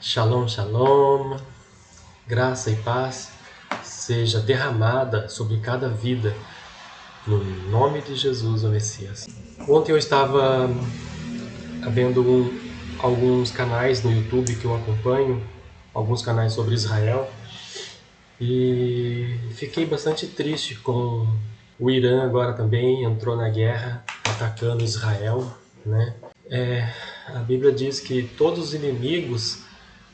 Shalom, shalom, graça e paz seja derramada sobre cada vida, no nome de Jesus, o Messias. Ontem eu estava vendo alguns canais no YouTube que eu acompanho, alguns canais sobre Israel, e fiquei bastante triste com o Irã agora também entrou na guerra, atacando Israel, né? A Bíblia diz que todos os inimigos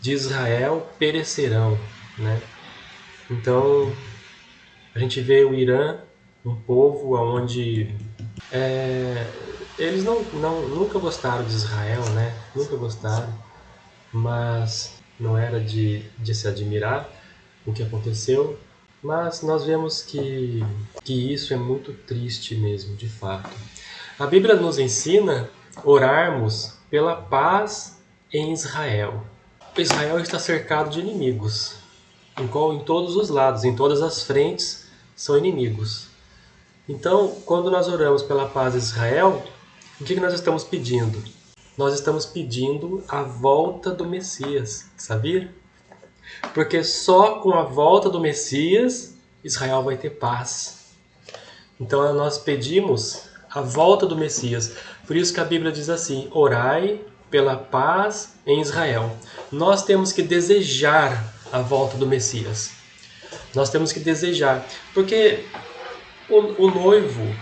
de Israel perecerão, né? Então a gente vê o Irã, um povo onde eles nunca gostaram de Israel, né? Nunca gostaram, mas não era de se admirar o que aconteceu. Mas nós vemos que isso é muito triste mesmo, de fato. A Bíblia nos ensina a orarmos pela paz em Israel. Israel está cercado de inimigos, em todos os lados, em todas as frentes, são inimigos. Então, quando nós oramos pela paz de Israel, o que nós estamos pedindo? Nós estamos pedindo a volta do Messias, sabia? Porque só com a volta do Messias, Israel vai ter paz. Então, nós pedimos a volta do Messias. Por isso que a Bíblia diz assim: orai pela paz em Israel. Nós temos que desejar a volta do Messias. Nós temos que desejar. Porque o noivo,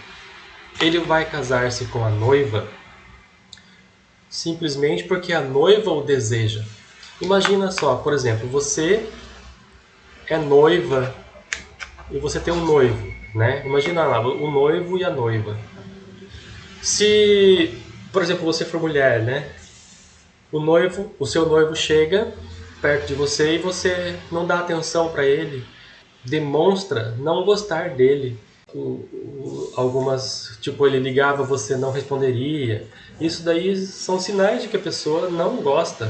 ele vai casar-se com a noiva simplesmente porque a noiva o deseja. Imagina só, por exemplo, você é noiva e você tem um noivo, né? Imagina lá, o noivo e a noiva. Se, por exemplo, você for mulher, né? O seu noivo chega perto de você e você não dá atenção para ele, demonstra não gostar dele. Algumas, tipo, ele ligava, você não responderia. Isso daí são sinais de que a pessoa não gosta,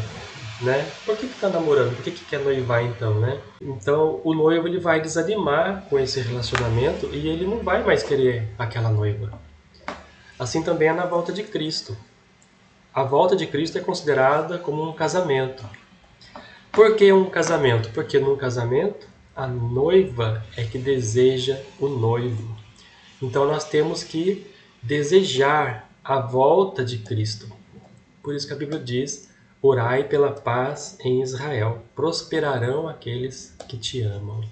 né? Por que está namorando? Por que quer noivar então, né? Então o noivo ele vai desanimar com esse relacionamento e ele não vai mais querer aquela noiva. Assim também é na volta de Cristo. A volta de Cristo é considerada como um casamento. Por que um casamento? Porque num casamento a noiva é que deseja o noivo. Então nós temos que desejar a volta de Cristo. Por isso que a Bíblia diz: orai pela paz em Israel, prosperarão aqueles que te amam.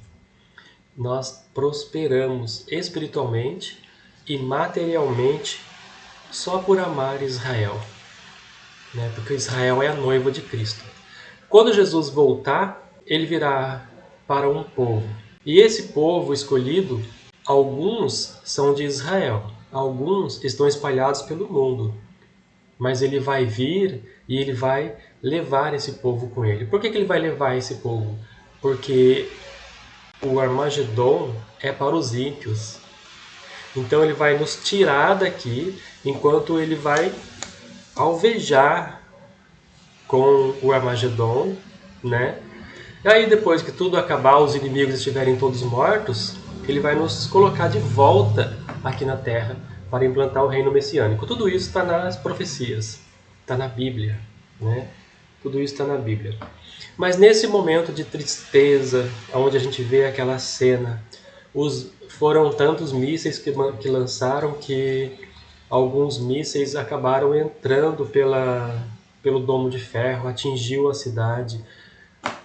Nós prosperamos espiritualmente e materialmente só por amar Israel, né? Porque Israel é a noiva de Cristo. Quando Jesus voltar, ele virá para um povo. E esse povo escolhido, alguns são de Israel, alguns estão espalhados pelo mundo. Mas ele vai vir e ele vai levar esse povo com ele. Por que ele vai levar esse povo? Porque o Armagedon é para os ímpios. Então ele vai nos tirar daqui, enquanto ele vai alvejar com o Armagedon, né? E aí depois que tudo acabar, os inimigos estiverem todos mortos, ele vai nos colocar de volta aqui na Terra para implantar o reino messiânico. Tudo isso está nas profecias, está na Bíblia, né? Tudo isso está na Bíblia. Mas nesse momento de tristeza, onde a gente vê aquela cena, foram tantos mísseis que lançaram que alguns mísseis acabaram entrando pelo domo de ferro, atingiu a cidade.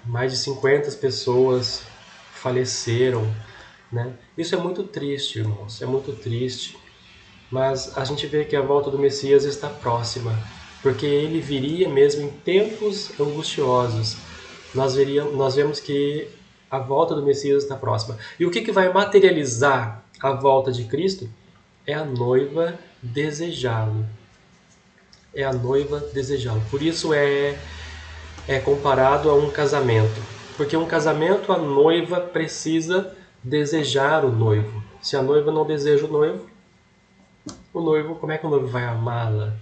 Mais de 50 pessoas faleceram, né? Isso é muito triste, irmãos, é muito triste. Mas a gente vê que a volta do Messias está próxima, porque ele viria mesmo em tempos angustiosos. Nós vemos que a volta do Messias está próxima. E o que vai materializar a volta de Cristo? É a noiva desejá-lo. É a noiva desejá-lo. Por isso é comparado a um casamento. Porque um casamento, a noiva precisa desejar o noivo. Se a noiva não deseja o noivo, como é que o noivo vai amá-la?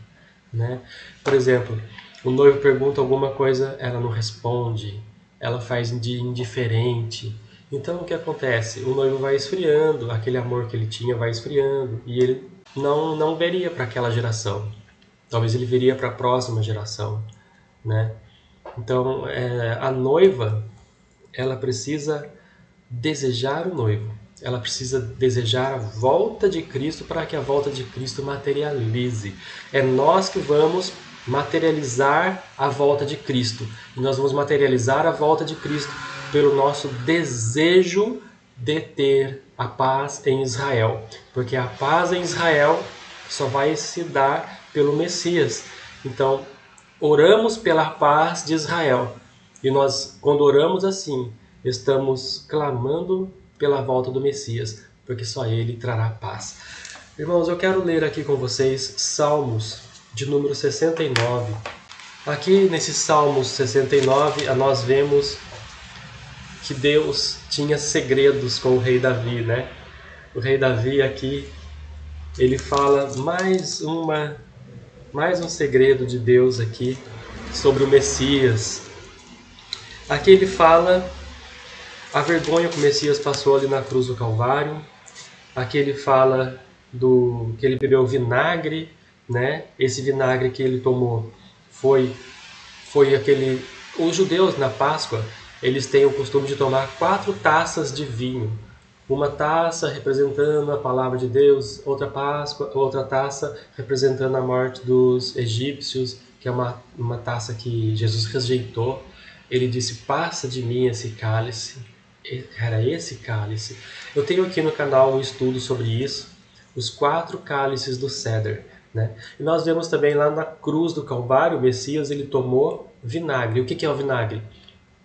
Né? Por exemplo, o noivo pergunta alguma coisa, ela não responde, ela faz de indiferente. Então o que acontece? O noivo vai esfriando, aquele amor que ele tinha vai esfriando, e ele não veria para aquela geração. Talvez ele viria para a próxima geração, né? Então, a noiva, ela precisa desejar o noivo. Ela precisa desejar a volta de Cristo para que a volta de Cristo materialize. É nós que vamos materializar a volta de Cristo. E nós vamos materializar a volta de Cristo pelo nosso desejo de ter a paz em Israel. Porque a paz em Israel só vai se dar pelo Messias. Então, oramos pela paz de Israel. E nós, quando oramos assim, estamos clamando pela volta do Messias, porque só ele trará paz. Irmãos, eu quero ler aqui com vocês Salmos de número 69. Aqui nesse Salmos 69, nós vemos que Deus tinha segredos com o rei Davi, né? O rei Davi aqui, ele fala mais um segredo de Deus aqui sobre o Messias. Aqui ele fala a vergonha que o Messias passou ali na cruz do Calvário. Aqui ele fala que ele bebeu vinagre, né? Esse vinagre que ele tomou foi aquele... Os judeus na Páscoa, eles têm o costume de tomar 4 taças de vinho. Uma taça representando a palavra de Deus, outra taça representando a morte dos egípcios, que é uma taça que Jesus rejeitou. Ele disse, passa de mim esse cálice. Era esse cálice. Eu tenho aqui no canal um estudo sobre isso, os 4 cálices do ceder, né? E nós vemos também lá na cruz do Calvário, o Messias ele tomou vinagre. O que é o vinagre?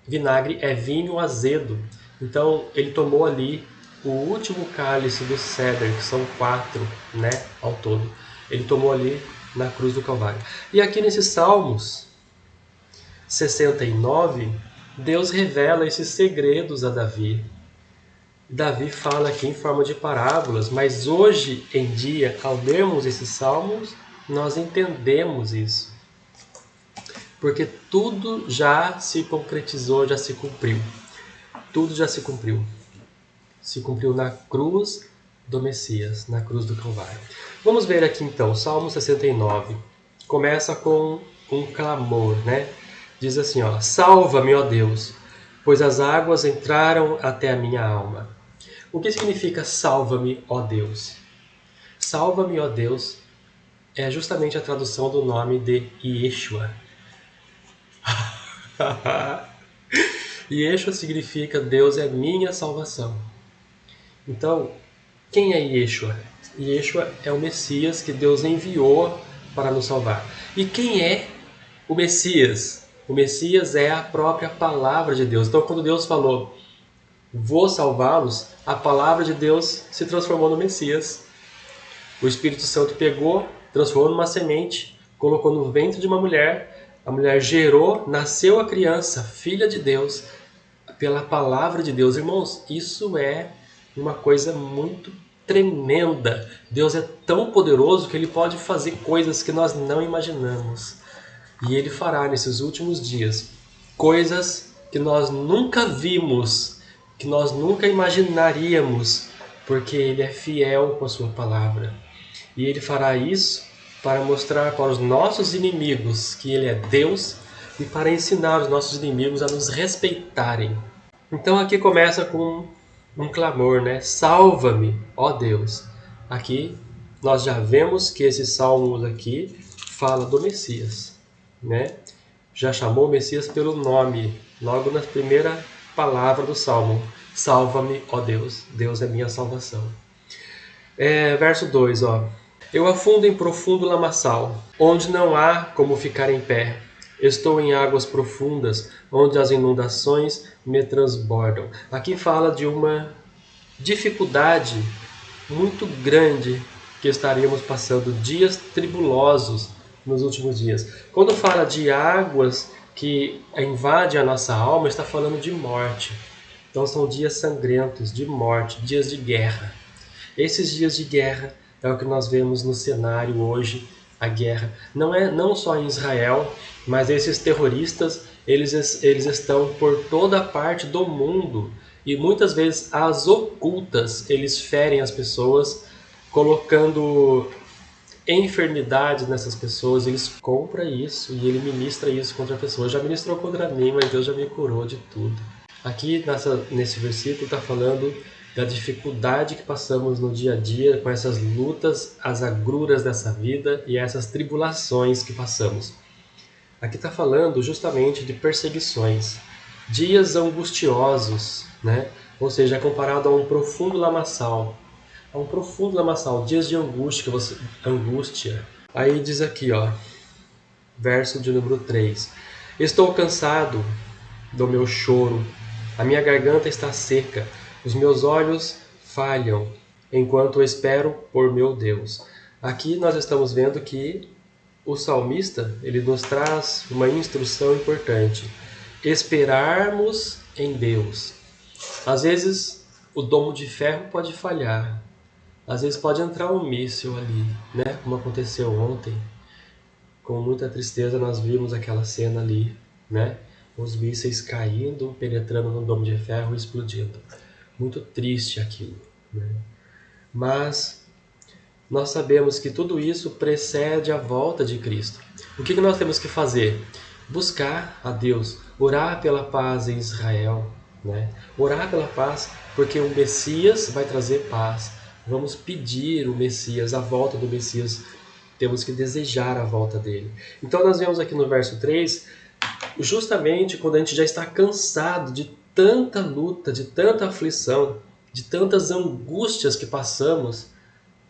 Vinagre é vinho azedo. Então ele tomou ali o último cálice do ceder, que são 4, né, ao todo. Ele tomou ali na cruz do Calvário. E aqui nesses Salmos 69, Deus revela esses segredos a Davi. Davi fala aqui em forma de parábolas, mas hoje em dia, ao lermos esses salmos, nós entendemos isso. Porque tudo já se concretizou, já se cumpriu. Tudo já se cumpriu. Se cumpriu na cruz do Messias, na cruz do Calvário. Vamos ver aqui então, Salmo 69. Começa com um clamor, né? Diz assim, ó, salva-me, ó Deus, pois as águas entraram até a minha alma. O que significa salva-me, ó Deus? Salva-me, ó Deus, é justamente a tradução do nome de Yeshua. Yeshua significa Deus é minha salvação. Então, quem é Yeshua? Yeshua é o Messias que Deus enviou para nos salvar. E quem é o Messias? O Messias é a própria palavra de Deus. Então, quando Deus falou, vou salvá-los, a palavra de Deus se transformou no Messias. O Espírito Santo pegou, transformou numa semente, colocou no ventre de uma mulher, a mulher gerou, nasceu a criança, filha de Deus, pela palavra de Deus. Irmãos, isso é uma coisa muito tremenda. Deus é tão poderoso que Ele pode fazer coisas que nós não imaginamos. E Ele fará nesses últimos dias coisas que nós nunca vimos, que nós nunca imaginaríamos, porque Ele é fiel com a sua palavra. E Ele fará isso para mostrar para os nossos inimigos que Ele é Deus e para ensinar os nossos inimigos a nos respeitarem. Então aqui começa com um clamor, né? Salva-me, ó Deus. Aqui nós já vemos que esse salmo aqui fala do Messias, né? Já chamou o Messias pelo nome, logo na primeira palavra do salmo. Salva-me, ó Deus. Deus é minha salvação. Verso 2, ó. Eu afundo em profundo lamaçal, onde não há como ficar em pé. Estou em águas profundas, onde as inundações me transbordam. Aqui fala de uma dificuldade muito grande que estaríamos passando, dias tribulosos nos últimos dias. Quando fala de águas que invadem a nossa alma, está falando de morte. Então são dias sangrentos, de morte, dias de guerra. Esses dias de guerra é o que nós vemos no cenário hoje, a guerra. Não só em Israel, mas esses terroristas, eles estão por toda a parte do mundo. E muitas vezes, às ocultas, eles ferem as pessoas, colocando enfermidades nessas pessoas, eles compram isso e ele ministra isso contra a pessoa. Já ministrou contra mim, mas Deus já me curou de tudo. Aqui nesse versículo está falando da dificuldade que passamos no dia a dia com essas lutas, as agruras dessa vida e essas tribulações que passamos. Aqui está falando justamente de perseguições, dias angustiosos, né? Ou seja, é comparado a um profundo lamaçal. A um profundo lamaçal, dias de angústia. Aí diz aqui, ó, verso de número 3. Estou cansado do meu choro, a minha garganta está seca, os meus olhos falham, enquanto eu espero por meu Deus. Aqui nós estamos vendo que o salmista, ele nos traz uma instrução importante. Esperarmos em Deus. Às vezes o domo de ferro pode falhar. Às vezes pode entrar um míssil ali, né? Como aconteceu ontem. Com muita tristeza nós vimos aquela cena ali, né? Os mísseis caindo, penetrando no domo de ferro e explodindo. Muito triste aquilo, né? Mas nós sabemos que tudo isso precede a volta de Cristo. O que nós temos que fazer? Buscar a Deus, orar pela paz em Israel, né? Orar pela paz, porque o Messias vai trazer paz. Vamos pedir o Messias, a volta do Messias. Temos que desejar a volta dele. Então nós vemos aqui no verso 3, justamente quando a gente já está cansado de tanta luta, de tanta aflição, de tantas angústias que passamos,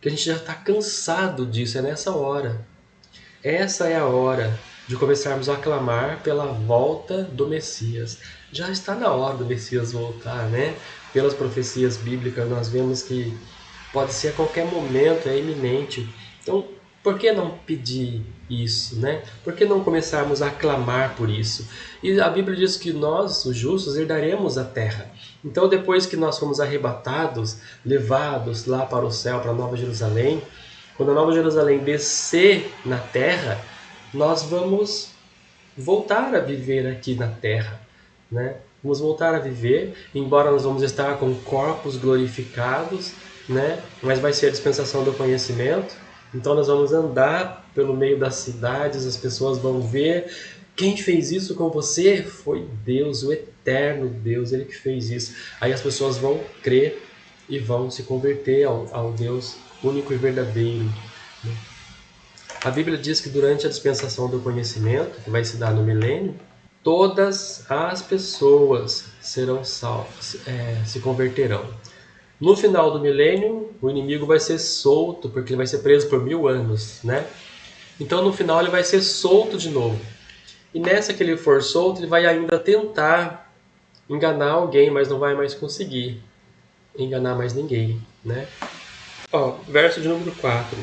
que a gente já está cansado disso, é nessa hora. Essa é a hora de começarmos a clamar pela volta do Messias. Já está na hora do Messias voltar, né? Pelas profecias bíblicas nós vemos que pode ser a qualquer momento, é iminente. Então, por que não pedir isso, né? Por que não começarmos a clamar por isso? E a Bíblia diz que nós, os justos, herdaremos a terra. Então, depois que nós fomos arrebatados, levados lá para o céu, para a Nova Jerusalém, quando a Nova Jerusalém descer na terra, nós vamos voltar a viver aqui na terra, né? Vamos voltar a viver, embora nós vamos estar com corpos glorificados, né? Mas vai ser a dispensação do conhecimento. Então nós vamos andar pelo meio das cidades, as pessoas vão ver quem fez isso com você foi Deus, o eterno Deus, Ele que fez isso. Aí as pessoas vão crer e vão se converter ao Deus único e verdadeiro. A Bíblia diz que durante a dispensação do conhecimento, que vai se dar no milênio, todas as pessoas serão salvas, se converterão. No final do milênio, o inimigo vai ser solto, porque ele vai ser preso por 1000 anos, né? Então no final ele vai ser solto de novo. E nessa que ele for solto, ele vai ainda tentar enganar alguém, mas não vai mais conseguir enganar mais ninguém, né? Verso de número 4.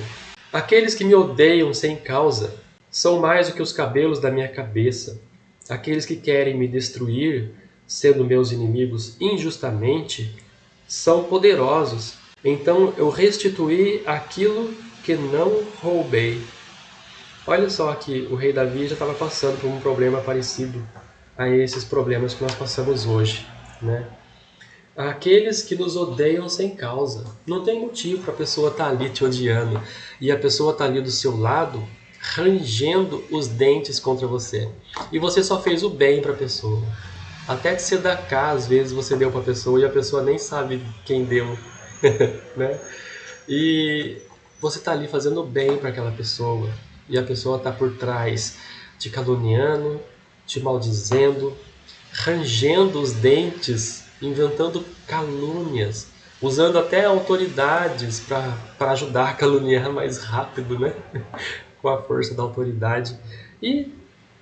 Aqueles que me odeiam sem causa são mais do que os cabelos da minha cabeça. Aqueles que querem me destruir, sendo meus inimigos injustamente, são poderosos. Então eu restituí aquilo que não roubei. Olha só que o rei Davi já estava passando por um problema parecido a esses problemas que nós passamos hoje, né? Aqueles que nos odeiam sem causa. Não tem motivo para a pessoa estar ali te odiando. E a pessoa está ali do seu lado, rangendo os dentes contra você. E você só fez o bem para a pessoa. Até de sedacar, às vezes, você deu para a pessoa e a pessoa nem sabe quem deu. Né? E você está ali fazendo bem para aquela pessoa. E a pessoa está por trás te caluniando, te maldizendo, rangendo os dentes, inventando calúnias, usando até autoridades para ajudar a caluniar mais rápido, né? Com a força da autoridade. E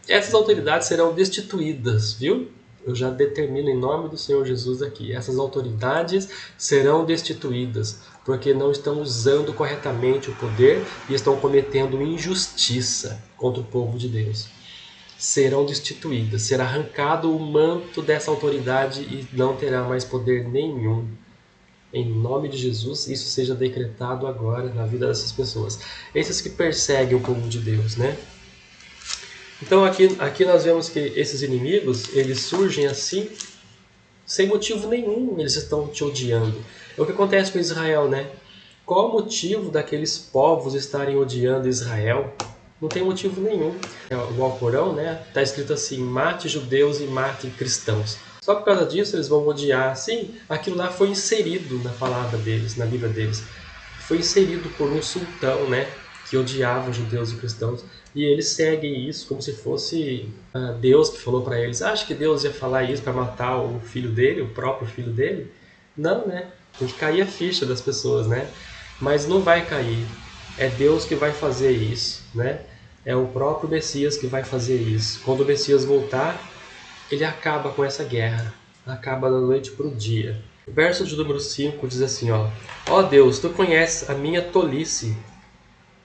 essas autoridades serão destituídas, viu? Eu já determino em nome do Senhor Jesus aqui. Essas autoridades serão destituídas, porque não estão usando corretamente o poder e estão cometendo injustiça contra o povo de Deus. Serão destituídas, será arrancado o manto dessa autoridade e não terá mais poder nenhum. Em nome de Jesus, isso seja decretado agora na vida dessas pessoas. Esses que perseguem o povo de Deus, né? Então aqui nós vemos que esses inimigos, eles surgem assim, sem motivo nenhum, eles estão te odiando. É o que acontece com Israel, né? Qual o motivo daqueles povos estarem odiando Israel? Não tem motivo nenhum. O Alcorão, né, está escrito assim: mate judeus e mate cristãos. Só por causa disso eles vão odiar. Sim, aquilo lá foi inserido na palavra deles, na Bíblia deles. Foi inserido por um sultão, né, que odiava judeus e cristãos. E eles seguem isso como se fosse Deus que falou para eles. Acha que Deus ia falar isso para matar o filho dele, o próprio filho dele? Não, né? Tem que cair a ficha das pessoas, né? Mas não vai cair. É Deus que vai fazer isso, né? É o próprio Messias que vai fazer isso. Quando o Messias voltar, ele acaba com essa guerra. Acaba da noite para o dia. O verso de número 5 diz assim, ó: ó Deus, tu conheces a minha tolice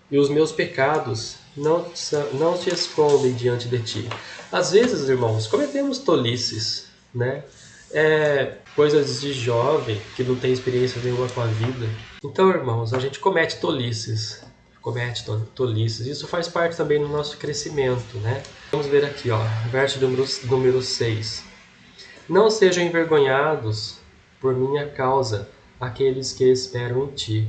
e os meus pecados não te escondem diante de ti. Às vezes, irmãos, cometemos tolices, né? Coisas de jovem que não tem experiência nenhuma com a vida. Então, irmãos, a gente comete tolices. Isso faz parte também do nosso crescimento, né? Vamos ver aqui, ó, verso número 6. Não sejam envergonhados por minha causa aqueles que esperam em ti.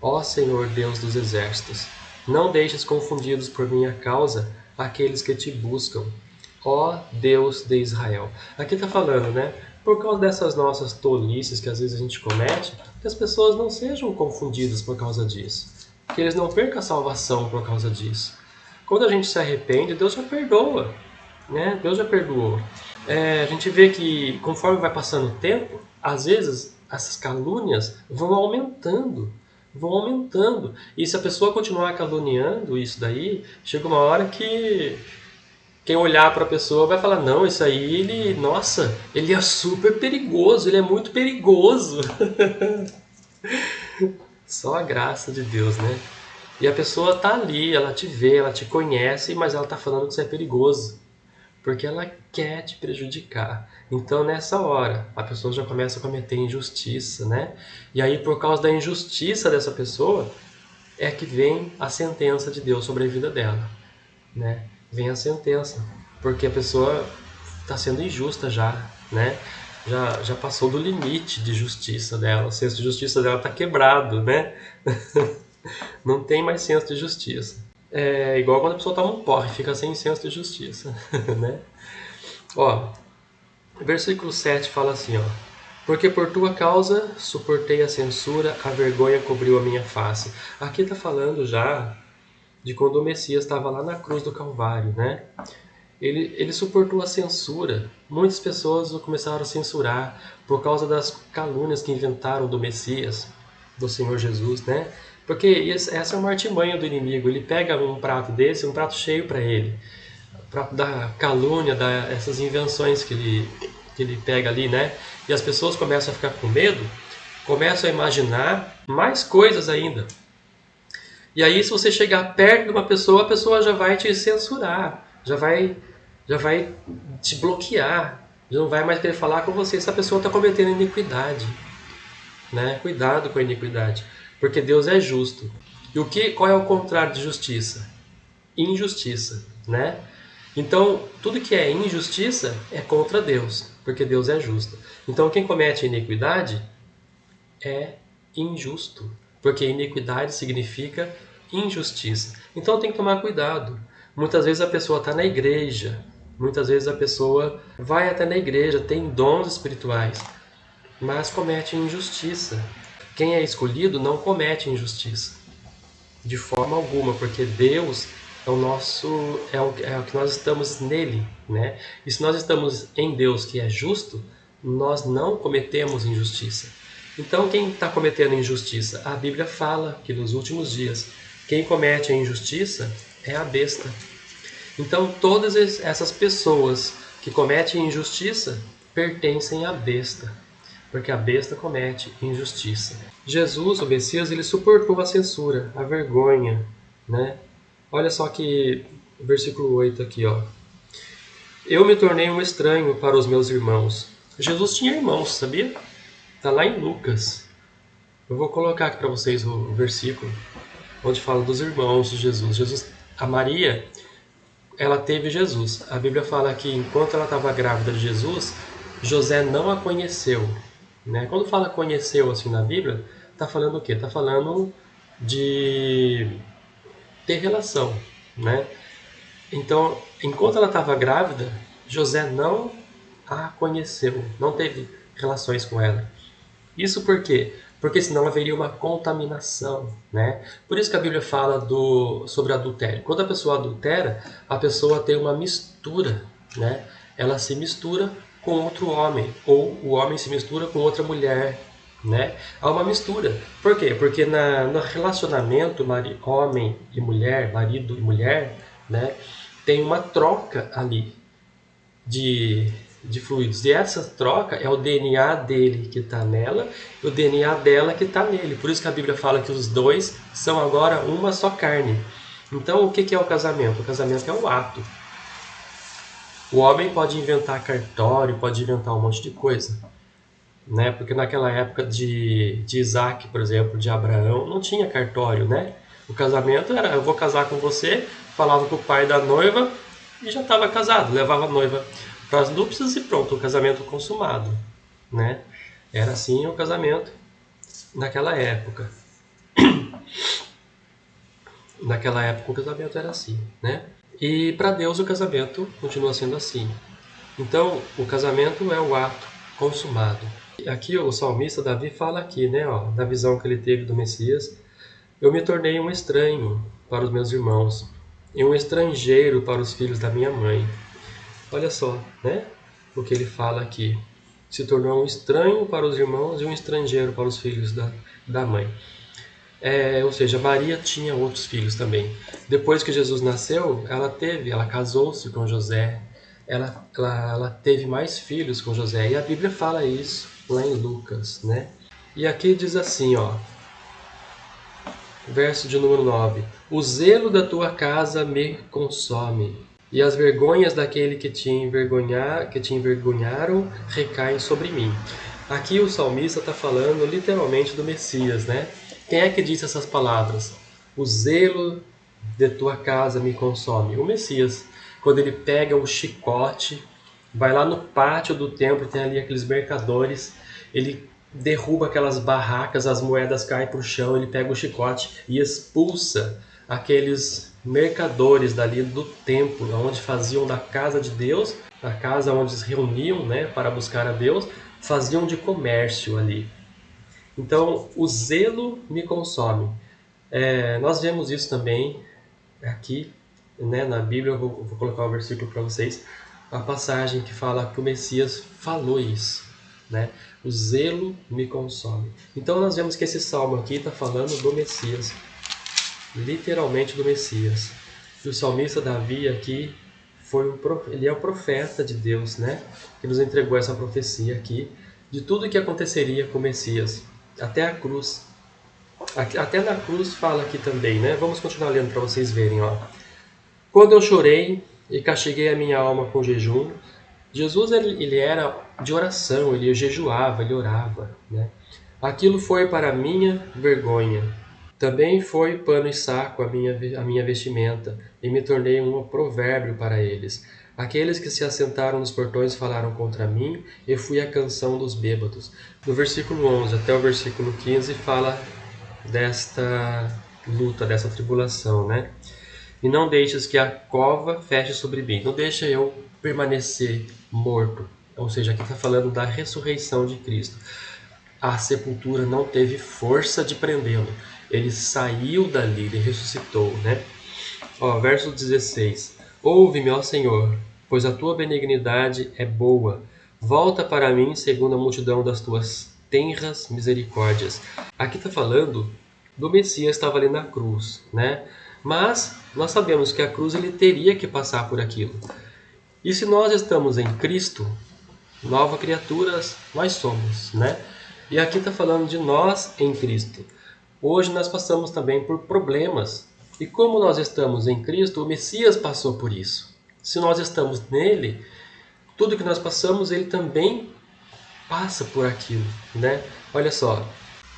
Ó Senhor Deus dos exércitos, não deixes confundidos por minha causa aqueles que te buscam. Ó Deus de Israel. Aqui está falando, né? Por causa dessas nossas tolices que às vezes a gente comete, que as pessoas não sejam confundidas por causa disso. Que eles não percam a salvação por causa disso. Quando a gente se arrepende, Deus já perdoa, né? Deus já perdoou. A gente vê que conforme vai passando o tempo, às vezes essas calúnias vão aumentando. E se a pessoa continuar caluniando isso daí, chega uma hora que quem olhar para a pessoa vai falar: não, isso aí, nossa, ele é super perigoso, ele é muito perigoso. Só a graça de Deus, né? E a pessoa tá ali, ela te vê, ela te conhece, mas ela tá falando que você é perigoso, porque ela quer te prejudicar. Então, nessa hora, a pessoa já começa a cometer injustiça, né? E aí, por causa da injustiça dessa pessoa, é que vem a sentença de Deus sobre a vida dela, né? Vem a sentença, porque a pessoa está sendo injusta já, né? Já passou do limite de justiça dela, o senso de justiça dela está quebrado, né? Não tem mais senso de justiça. É igual quando a pessoa toma um porre, fica sem senso de justiça, né? Ó, o versículo 7 fala assim, ó: porque por tua causa suportei a censura, a vergonha cobriu a minha face. Aqui está falando já de quando o Messias estava lá na cruz do Calvário, né? Ele suportou a censura. Muitas pessoas o começaram a censurar por causa das calúnias que inventaram do Messias, do Senhor Jesus, né? Porque essa é uma artimanha do inimigo. Ele pega um prato desse, um prato cheio para ele. Prato da calúnia, essas invenções que ele pega ali, né? E as pessoas começam a ficar com medo, começam a imaginar mais coisas ainda. E aí, se você chegar perto de uma pessoa, a pessoa já vai te censurar, já vai te bloquear, já não vai mais querer falar com você. Essa pessoa está cometendo iniquidade, né? Cuidado com a iniquidade, porque Deus é justo. E qual é o contrário de justiça? Injustiça, né? Então, tudo que é injustiça é contra Deus, porque Deus é justo. Então, quem comete iniquidade é injusto, porque iniquidade significa injustiça. Então, tem que tomar cuidado. Muitas vezes a pessoa está na igreja, muitas vezes a pessoa vai até na igreja, tem dons espirituais, mas comete injustiça. Quem é escolhido não comete injustiça, de forma alguma, porque Deus é o que nós estamos nele, né? E se nós estamos em Deus, que é justo, nós não cometemos injustiça. Então, quem está cometendo injustiça? A Bíblia fala que nos últimos dias, quem comete a injustiça é a besta. Então, todas essas pessoas que cometem injustiça pertencem à besta, porque a besta comete injustiça. Jesus, o Messias, ele suportou a censura, a vergonha, né? Olha só que versículo 8 aqui, ó. Eu me tornei um estranho para os meus irmãos. Jesus tinha irmãos, sabia? Está lá em Lucas. Eu vou colocar aqui para vocês o versículo onde fala dos irmãos de Jesus. A Maria, ela teve Jesus. A Bíblia fala que enquanto ela estava grávida de Jesus, José não a conheceu, né? Quando fala conheceu assim na Bíblia, tá falando o quê? Tá falando de ter relação, né? Então, enquanto ela estava grávida, José não a conheceu, não teve relações com ela. Isso por quê? Porque senão haveria uma contaminação, né? Por isso que a Bíblia fala sobre adultério. Quando a pessoa adultera, a pessoa tem uma mistura, né? Ela se mistura com outro homem, ou o homem se mistura com outra mulher, né? Há uma mistura. Por quê? Porque no relacionamento homem e mulher, marido e mulher, né? Tem uma troca ali de, de fluidos. E essa troca é o DNA dele que está nela e o DNA dela que está nele. Por isso que a Bíblia fala que os dois são agora uma só carne. Então, o que é o casamento? O casamento é o ato. O homem pode inventar cartório, pode inventar um monte de coisa, né? Porque naquela época de Isaac, por exemplo, de Abraão, não tinha cartório, né? O casamento era, eu vou casar com você, falava com o pai da noiva e já estava casado, levava a noiva para as núpcias e pronto, o casamento consumado, né? Era assim o casamento naquela época. Naquela época o casamento era assim, né? E para Deus o casamento continua sendo assim. Então, o casamento é o ato consumado. Aqui o salmista Davi fala aqui, né, ó, da visão que ele teve do Messias. Eu me tornei um estranho para os meus irmãos e um estrangeiro para os filhos da minha mãe. Olha só, né, o que ele fala aqui. Se tornou um estranho para os irmãos e um estrangeiro para os filhos da mãe. Ou seja, Maria tinha outros filhos também. Depois que Jesus nasceu, ela casou-se com José, ela teve mais filhos com José. E a Bíblia fala isso lá em Lucas, né? E aqui diz assim, ó, verso de número 9: O zelo da tua casa me consome, e as vergonhas daquele que te envergonharam recaem sobre mim. Aqui o salmista está falando literalmente do Messias, né? Quem é que disse essas palavras? O zelo de tua casa me consome. O Messias, quando ele pega o chicote, vai lá no pátio do templo, tem ali aqueles mercadores, ele derruba aquelas barracas, as moedas caem para o chão, ele pega o chicote e expulsa aqueles mercadores dali do templo, onde faziam da casa de Deus, a casa onde se reuniam, né, para buscar a Deus, faziam de comércio ali. Então, o zelo me consome. Nós vemos isso também aqui, né, na Bíblia. Eu vou colocar um versículo para vocês, a passagem que fala que o Messias falou isso, né? O zelo me consome. Então, nós vemos que esse salmo aqui está falando do Messias, literalmente do Messias. E o salmista Davi aqui ele é o profeta de Deus, né? Que nos entregou essa profecia aqui de tudo o que aconteceria com o Messias, até a cruz. Até na cruz fala aqui também, né? Vamos continuar lendo para vocês verem, ó. Quando eu chorei e castiguei a minha alma com jejum, Jesus ele era de oração, ele jejuava, ele orava, né? Aquilo foi para a minha vergonha. Também foi pano e saco a minha vestimenta, e me tornei um provérbio para eles. Aqueles que se assentaram nos portões falaram contra mim, e fui a canção dos bêbados. Do versículo 11 até o versículo 15 fala desta luta, dessa tribulação, né? E não deixes que a cova feche sobre mim. Não deixa eu permanecer morto. Ou seja, aqui está falando da ressurreição de Cristo. A sepultura não teve força de prendê-lo. Ele saiu dali, ele ressuscitou, né? Ó, verso 16. Ouve-me, ó Senhor, pois a tua benignidade é boa. Volta para mim segundo a multidão das tuas tenras misericórdias. Aqui está falando do Messias, estava ali na cruz, né? Mas nós sabemos que a cruz ele teria que passar por aquilo. E se nós estamos em Cristo, nova criaturas nós somos, né? E aqui está falando de nós em Cristo. Hoje nós passamos também por problemas. E como nós estamos em Cristo, o Messias passou por isso. Se nós estamos nele, tudo que nós passamos, ele também passa por aquilo, né? Olha só.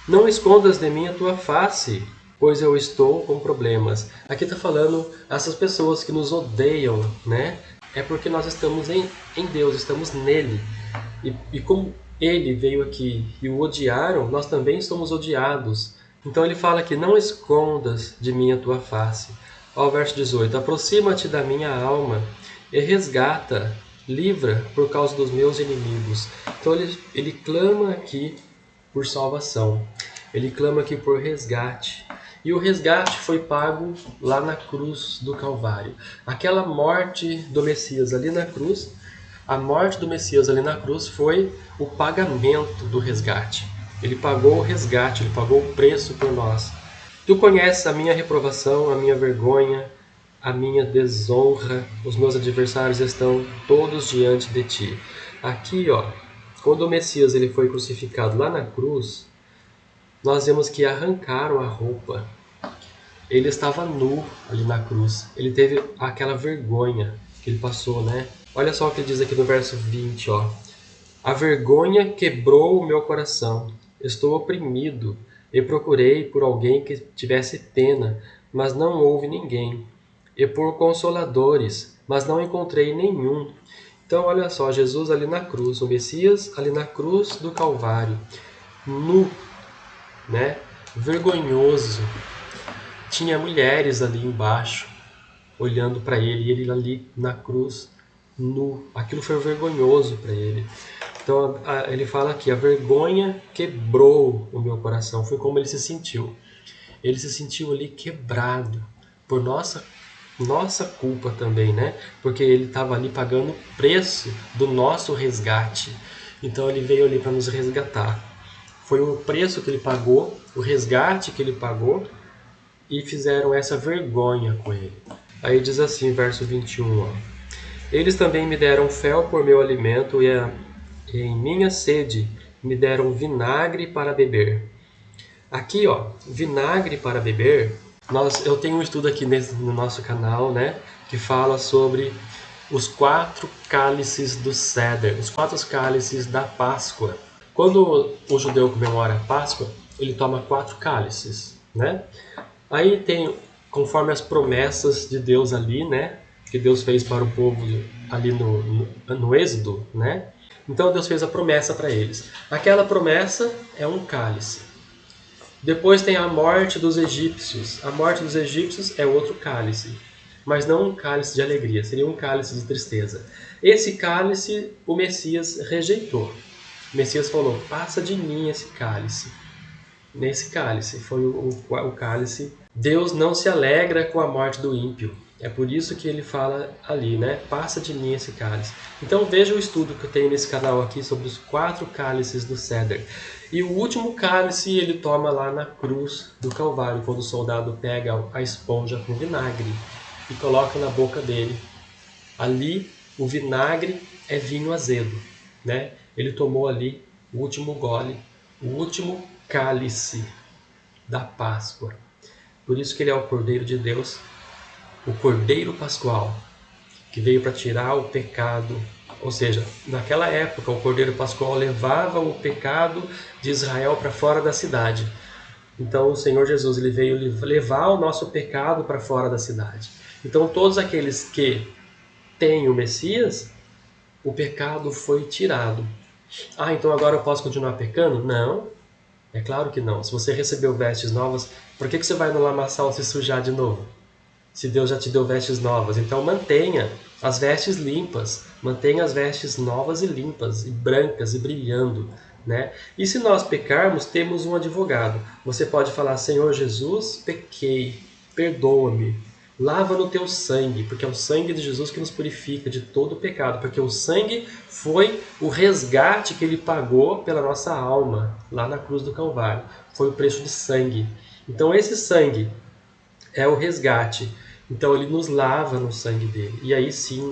Não escondas de mim a tua face, pois eu estou com problemas. Aqui está falando essas pessoas que nos odeiam, né? É porque nós estamos em Deus, estamos nele. E como ele veio aqui e o odiaram, nós também somos odiados. Então ele fala aqui, não escondas de mim a tua face. Ó, verso 18, aproxima-te da minha alma e resgata, livra por causa dos meus inimigos. Então ele clama aqui por salvação, ele clama aqui por resgate. E o resgate foi pago lá na cruz do Calvário. Aquela morte do Messias ali na cruz, a morte do Messias ali na cruz foi o pagamento do resgate. Ele pagou o resgate, ele pagou o preço por nós. Tu conheces a minha reprovação, a minha vergonha, a minha desonra. Os meus adversários estão todos diante de ti. Aqui, ó, quando o Messias ele foi crucificado lá na cruz, nós vemos que arrancaram a roupa. Ele estava nu ali na cruz. Ele teve aquela vergonha que ele passou, né? Olha só o que ele diz aqui no verso 20, ó. A vergonha quebrou o meu coração. Estou oprimido e procurei por alguém que tivesse pena, mas não houve ninguém. E por consoladores, mas não encontrei nenhum. Então, olha só, Jesus ali na cruz, o Messias ali na cruz do Calvário, nu, né? Vergonhoso. Tinha mulheres ali embaixo, olhando para ele, e ele ali na cruz, nu. Aquilo foi vergonhoso para ele. Então ele fala aqui, a vergonha quebrou o meu coração. Foi como ele se sentiu. Ele se sentiu ali quebrado por nossa culpa também, né? Porque ele estava ali pagando o preço do nosso resgate. Então ele veio ali para nos resgatar. Foi o preço que ele pagou, o resgate que ele pagou, e fizeram essa vergonha com ele. Aí diz assim, verso 21, ó. Eles também me deram fel por meu alimento e em minha sede me deram vinagre para beber. Aqui, ó, vinagre para beber, eu tenho um estudo aqui no nosso canal, né, que fala sobre os 4 cálices do Seder, os 4 cálices da Páscoa. Quando o judeu comemora a Páscoa, ele toma 4 cálices, né? Aí tem, conforme as promessas de Deus ali, né, que Deus fez para o povo ali no Êxodo, né? Então Deus fez a promessa para eles. Aquela promessa é um cálice. Depois tem a morte dos egípcios. A morte dos egípcios é outro cálice, mas não um cálice de alegria, seria um cálice de tristeza. Esse cálice o Messias rejeitou. O Messias falou, passa de mim esse cálice. Nesse cálice, foi o cálice. Deus não se alegra com a morte do ímpio. É por isso que ele fala ali, né? Passa de mim esse cálice. Então veja o estudo que eu tenho nesse canal aqui sobre os 4 cálices do Seder. E o último cálice ele toma lá na cruz do Calvário, quando o soldado pega a esponja com vinagre e coloca na boca dele. Ali o vinagre é vinho azedo, né? Ele tomou ali o último gole, o último cálice da Páscoa. Por isso que ele é o Cordeiro de Deus, o Cordeiro Pascual, que veio para tirar o pecado. Ou seja, naquela época o Cordeiro Pascual levava o pecado de Israel para fora da cidade. Então o Senhor Jesus ele veio levar o nosso pecado para fora da cidade. Então todos aqueles que têm o Messias, o pecado foi tirado. Ah, então agora eu posso continuar pecando? Não. É claro que não. Se você recebeu vestes novas, por que você vai no lamaçal se sujar de novo? Se Deus já te deu vestes novas. Então mantenha as vestes limpas. Mantenha as vestes novas e limpas, e brancas e brilhando, né? E se nós pecarmos, temos um advogado. Você pode falar, Senhor Jesus, pequei, perdoa-me. Lava no teu sangue, porque é o sangue de Jesus que nos purifica de todo pecado, porque o sangue foi o resgate que ele pagou pela nossa alma, lá na cruz do Calvário. Foi o preço de sangue. Então esse sangue é o resgate. Então ele nos lava no sangue dele. E aí sim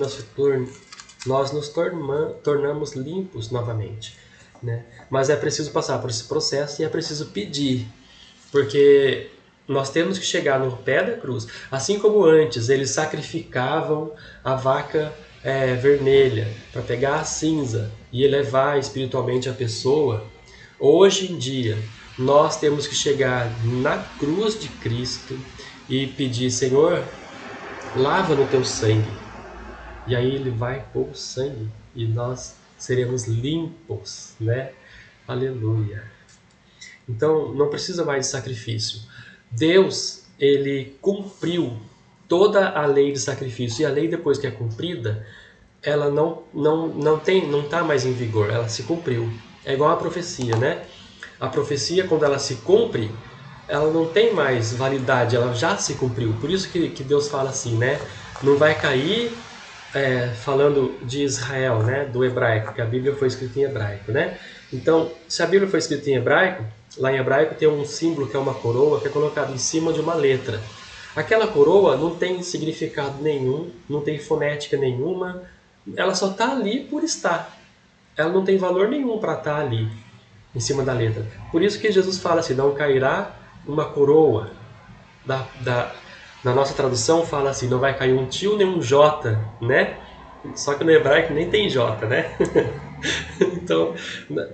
nós nos tornamos limpos novamente, né? Mas é preciso passar por esse processo e é preciso pedir, porque nós temos que chegar no pé da cruz. Assim como antes eles sacrificavam a vaca vermelha para pegar a cinza e elevar espiritualmente a pessoa, hoje em dia nós temos que chegar na cruz de Cristo e pedir, Senhor, lava no teu sangue. E aí ele vai pôr o sangue e nós seremos limpos, né? Aleluia. Então, não precisa mais de sacrifício. Deus, ele cumpriu toda a lei de sacrifício. E a lei, depois que é cumprida, ela não está mais em vigor. Ela se cumpriu. É igual a profecia, né? A profecia, quando ela se cumpre, ela não tem mais validade. Ela já se cumpriu. Por isso que Deus fala assim, né? Não vai cair, falando de Israel, né? Do hebraico, que a Bíblia foi escrita em hebraico, né? Então, se a Bíblia foi escrita em hebraico, lá em hebraico tem um símbolo que é uma coroa que é colocado em cima de uma letra. Aquela coroa não tem significado nenhum, não tem fonética nenhuma, ela só está ali por estar. Ela não tem valor nenhum para estar ali, em cima da letra. Por isso que Jesus fala assim, não cairá uma coroa. Na nossa tradução fala assim, não vai cair um tio nem um J, né? Só que no hebraico nem tem J, né? Então,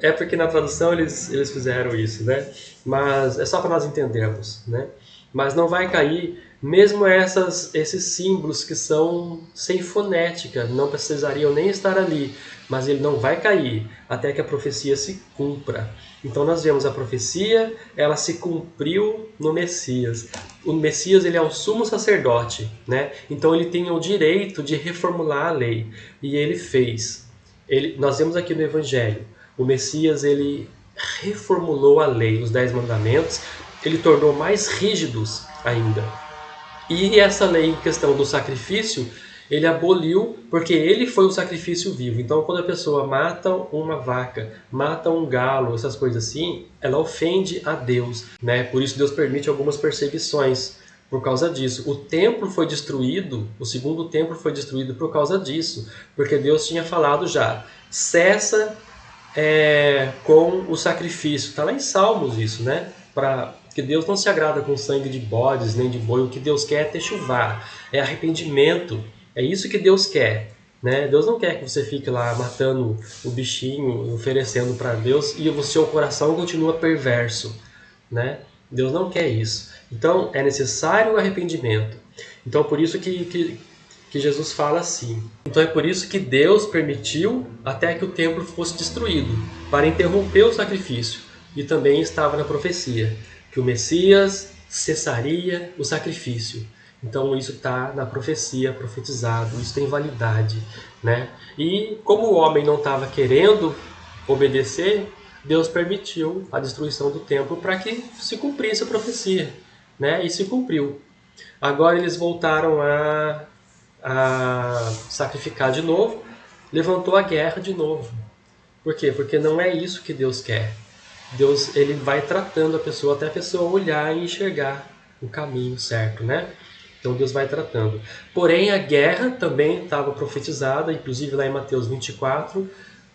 é porque na tradução eles fizeram isso, né? Mas é só para nós entendermos, né? Mas não vai cair, mesmo esses símbolos que são sem fonética, não precisariam nem estar ali, mas ele não vai cair até que a profecia se cumpra. Então nós vemos a profecia, ela se cumpriu no Messias. O Messias, ele é o sumo sacerdote, né? Então ele tem o direito de reformular a lei, e ele fez. Nós vemos aqui no Evangelho, o Messias, ele reformulou a lei, os 10 mandamentos, ele tornou mais rígidos ainda. E essa lei em questão do sacrifício, ele aboliu porque ele foi o sacrifício vivo. Então, quando a pessoa mata uma vaca, mata um galo, essas coisas assim, ela ofende a Deus, né? Por isso Deus permite algumas perseguições por causa disso. O templo foi destruído, o segundo templo foi destruído por causa disso, porque Deus tinha falado já, cessa com o sacrifício. Está lá em Salmos isso, né? Porque Deus não se agrada com sangue de bodes nem de boi. O que Deus quer é techuvá, é arrependimento. É isso que Deus quer, né? Deus não quer que você fique lá matando o bichinho, oferecendo para Deus e o seu coração continua perverso, né? Deus não quer isso. Então é necessário o arrependimento. Então por isso que Jesus fala assim. Então é por isso que Deus permitiu até que o templo fosse destruído, para interromper o sacrifício. E também estava na profecia, que o Messias cessaria o sacrifício. Então isso está na profecia, profetizado, isso tem validade, né? E como o homem não estava querendo obedecer, Deus permitiu a destruição do templo para que se cumprisse a profecia, né? E se cumpriu. Agora eles voltaram a sacrificar de novo, levantou a guerra de novo. Por quê? Porque não é isso que Deus quer. Deus, ele vai tratando a pessoa até a pessoa olhar e enxergar o caminho certo, né? Então Deus vai tratando. Porém, a guerra também estava profetizada, inclusive lá em Mateus 24.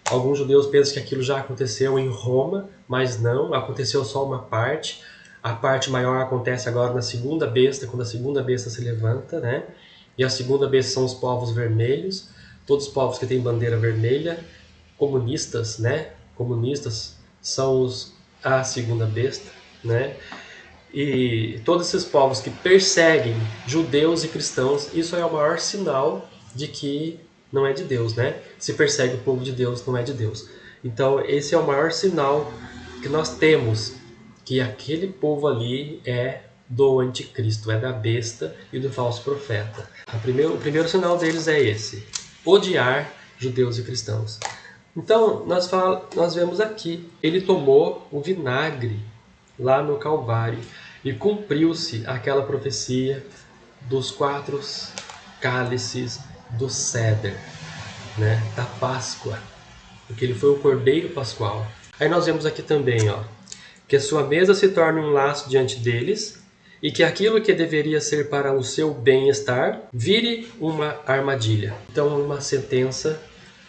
Alguns judeus pensam que aquilo já aconteceu em Roma, mas não, aconteceu só uma parte. A parte maior acontece agora na segunda besta, quando a segunda besta se levanta, né? E a segunda besta são os povos vermelhos, todos os povos que têm bandeira vermelha, comunistas, né? Comunistas são a segunda besta, né? E todos esses povos que perseguem judeus e cristãos, isso é o maior sinal de que não é de Deus, né? Se persegue o povo de Deus, não é de Deus. Então esse é o maior sinal que nós temos, que aquele povo ali é do anticristo, é da besta e do falso profeta. O primeiro sinal deles é esse: odiar judeus e cristãos. Então, nós vemos aqui, ele tomou o vinagre lá no Calvário e cumpriu-se aquela profecia dos 4 cálices do ceder, né, da Páscoa, porque ele foi o Cordeiro Pascual. Aí nós vemos aqui também, ó, que a sua mesa se torne um laço diante deles, e que aquilo que deveria ser para o seu bem-estar vire uma armadilha. Então, uma sentença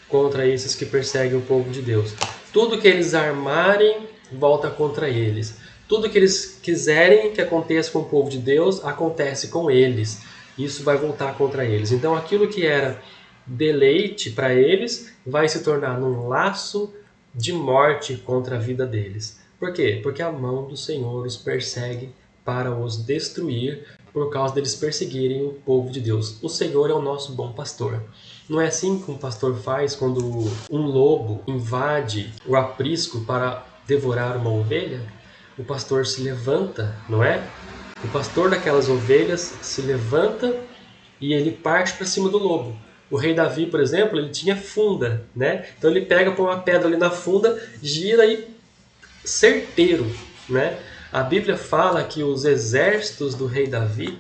contra esses que perseguem o povo de Deus. Tudo que eles armarem volta contra eles. Tudo que eles quiserem que aconteça com o povo de Deus, acontece com eles. Isso vai voltar contra eles. Então, aquilo que era deleite para eles vai se tornar num laço de morte contra a vida deles. Por quê? Porque a mão do Senhor os persegue para os destruir por causa deles perseguirem o povo de Deus. O Senhor é o nosso bom pastor. Não é assim que um pastor faz quando um lobo invade o aprisco para devorar uma ovelha? O pastor se levanta, não é? O pastor daquelas ovelhas se levanta e ele parte para cima do lobo. O rei Davi, por exemplo, ele tinha funda, né? Então ele pega, põe uma pedra ali na funda, gira e certeiro, né? A Bíblia fala que os exércitos do rei Davi,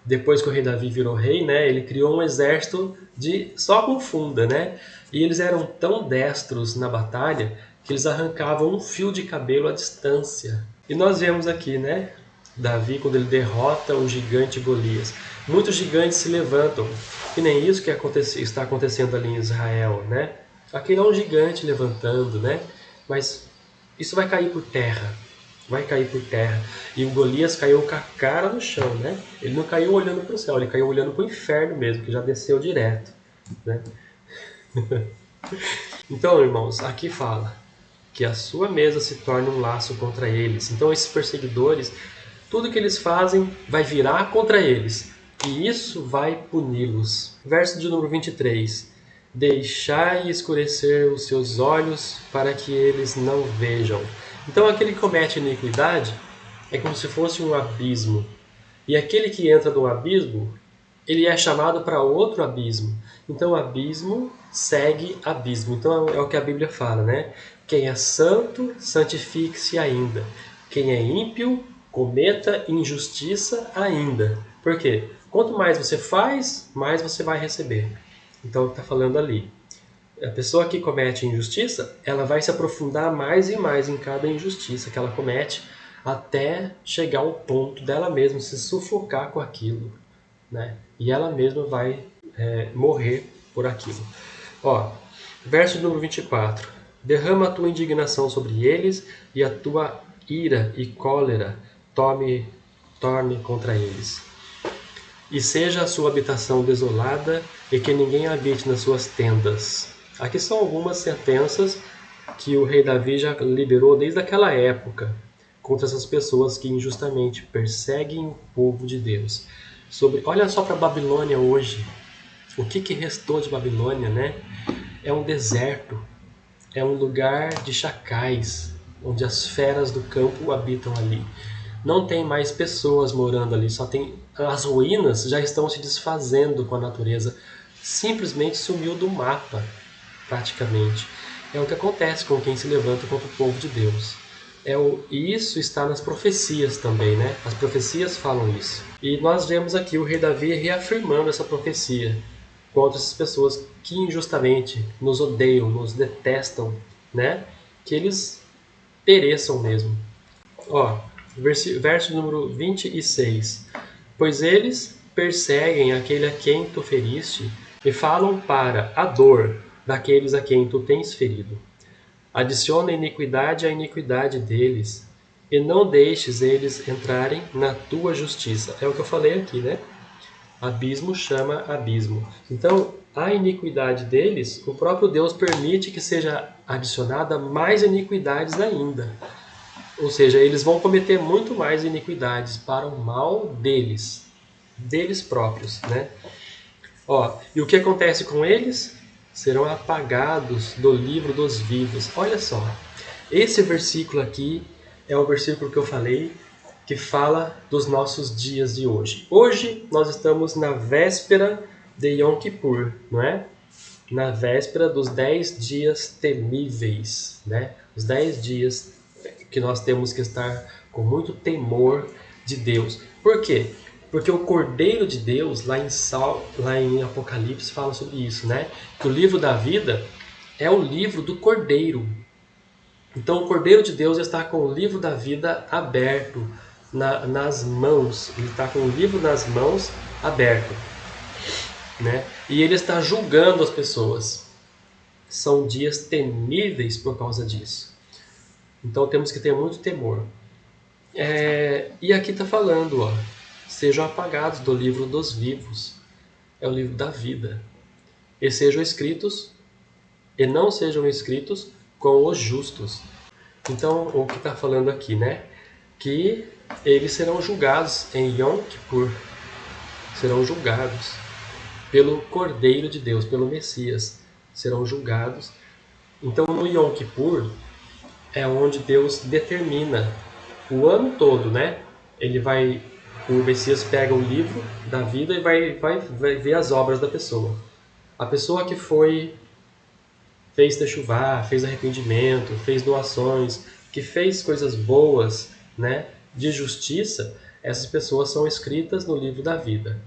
depois que o rei Davi virou rei, né, ele criou um exército de só com funda, né? E eles eram tão destros na batalha que eles arrancavam um fio de cabelo à distância. E nós vemos aqui, né, Davi quando ele derrota o gigante Golias. Muitos gigantes se levantam, que nem isso que está acontecendo ali em Israel, né? Aquele é um gigante levantando, né? Mas isso vai cair por terra. Vai cair por terra. E o Golias caiu com a cara no chão, né? Ele não caiu olhando para o céu, ele caiu olhando para o inferno mesmo, que já desceu direto, né? Então, irmãos, aqui fala que a sua mesa se torne um laço contra eles. Então, esses perseguidores, tudo que eles fazem vai virar contra eles. E isso vai puni-los. Verso de número 23. Deixai escurecer os seus olhos para que eles não vejam. Então aquele que comete iniquidade é como se fosse um abismo. E aquele que entra no abismo, ele é chamado para outro abismo. Então abismo segue abismo. Então é o que a Bíblia fala, né? Quem é santo, santifique-se ainda. Quem é ímpio, cometa injustiça ainda. Por quê? Quanto mais você faz, mais você vai receber. Então está falando ali. A pessoa que comete injustiça, ela vai se aprofundar mais e mais em cada injustiça que ela comete, até chegar ao ponto dela mesma se sufocar com aquilo, né? E ela mesma vai morrer por aquilo. Ó, verso número 24. Derrama a tua indignação sobre eles e a tua ira e cólera torne contra eles. E seja a sua habitação desolada e que ninguém habite nas suas tendas. Aqui são algumas sentenças que o rei Davi já liberou desde aquela época contra essas pessoas que injustamente perseguem o povo de Deus. Olha só para a Babilônia hoje. O que restou de Babilônia, né? É um deserto, é um lugar de chacais, onde as feras do campo habitam ali. Não tem mais pessoas morando ali, só tem as ruínas já estão se desfazendo com a natureza, simplesmente sumiu do mapa, praticamente. É o que acontece com quem se levanta contra o povo de Deus. E isso está nas profecias também, né? As profecias falam isso. E nós vemos aqui o rei Davi reafirmando essa profecia contra essas pessoas que injustamente nos odeiam, nos detestam, né? Que eles pereçam mesmo. Ó, verso número 26. Pois eles perseguem aquele a quem tu feriste e falam para a dor daqueles a quem tu tens ferido. Adiciona iniquidade à iniquidade deles e não deixes eles entrarem na tua justiça. É o que eu falei aqui, né? Abismo chama abismo. Então, a iniquidade deles, o próprio Deus permite que seja adicionada mais iniquidades ainda. Ou seja, eles vão cometer muito mais iniquidades para o mal deles próprios, né? Ó, e o que acontece com eles? Serão apagados do livro dos vivos. Olha só, esse versículo aqui é o versículo que eu falei, que fala dos nossos dias de hoje. Hoje nós estamos na véspera de Yom Kippur, não é? Na véspera dos 10 dias temíveis, né? Os 10 dias que nós temos que estar com muito temor de Deus. Por quê? Porque o Cordeiro de Deus, lá em Apocalipse, fala sobre isso, né? Que o livro da vida é o livro do Cordeiro. Então o Cordeiro de Deus está com o livro da vida aberto nas mãos. Ele está com o livro nas mãos aberto, né? E ele está julgando as pessoas. São dias temíveis por causa disso. Então temos que ter muito temor. E aqui está falando, ó, sejam apagados do livro dos vivos. É o livro da vida. E sejam escritos, e não sejam escritos com os justos. Então, o que está falando aqui, né? que eles serão julgados em Yom Kippur. Serão julgados pelo Cordeiro de Deus, pelo Messias. Serão julgados. Então, no Yom Kippur é onde Deus determina o ano todo, né? O Messias pega o livro da vida e vai ver as obras da pessoa. A pessoa que fez techuvá, fez arrependimento, fez doações, que fez coisas boas, né, de justiça, essas pessoas são escritas no livro da vida.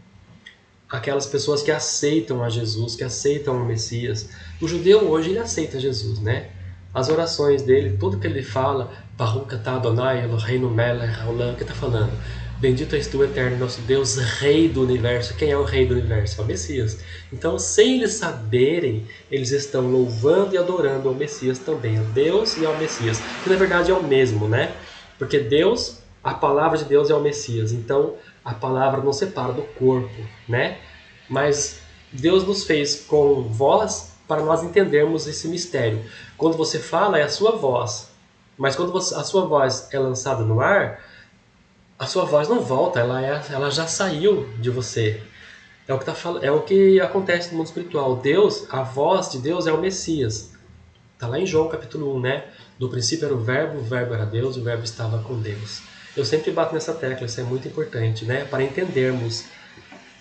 Aquelas pessoas que aceitam a Jesus, que aceitam o Messias. O judeu hoje ele aceita Jesus, né? As orações dele, tudo que ele fala, Baruch atah Adonai Eloheinu melech haolam, que está falando? Bendito és tu, eterno nosso Deus, Rei do Universo. Quem é o Rei do Universo? É o Messias. Então, sem eles saberem, eles estão louvando e adorando ao Messias também, ao Deus e ao Messias, que na verdade é o mesmo, né? Porque Deus, a palavra de Deus é o Messias. Então, a palavra não separa do corpo, né? Mas Deus nos fez com voz para nós entendermos esse mistério. Quando você fala, é a sua voz. Mas quando a sua voz é lançada no ar, a sua voz não volta, ela já saiu de você. É o que acontece no mundo espiritual. Deus, a voz de Deus é o Messias. Está lá em João capítulo 1, né? No princípio era o Verbo era Deus, e o Verbo estava com Deus. Eu sempre bato nessa tecla, isso é muito importante, né? Para entendermos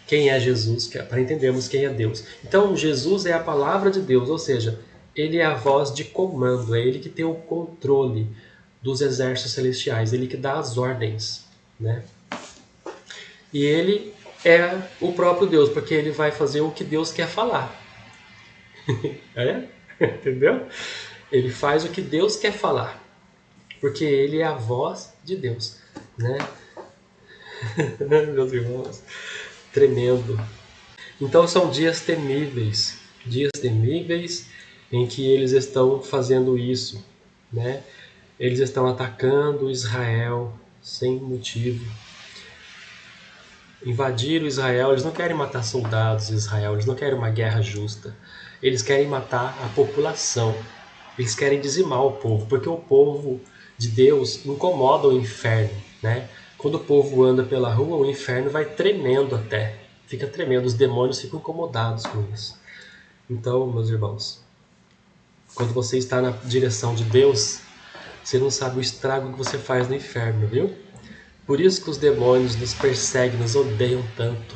quem é Jesus, para entendermos quem é Deus. Então, Jesus é a palavra de Deus, ou seja, ele é a voz de comando, é ele que tem o controle dos exércitos celestiais, ele que dá as ordens, né? E ele é o próprio Deus, porque ele vai fazer o que Deus quer falar. É? Entendeu? Ele faz o que Deus quer falar, porque ele é a voz de Deus, né? Meus irmãos, tremendo. Então são dias temíveis em que eles estão fazendo isso, né? Eles estão atacando Israel sem motivo. Invadiram Israel, eles não querem matar soldados de Israel, eles não querem uma guerra justa. Eles querem matar a população. Eles querem dizimar o povo, porque o povo de Deus incomoda o inferno, né? Quando o povo anda pela rua, o inferno vai tremendo até. Fica tremendo, os demônios ficam incomodados com isso. Então, meus irmãos, quando você está na direção de Deus, você não sabe o estrago que você faz no inferno, viu? Por isso que os demônios nos perseguem, nos odeiam tanto.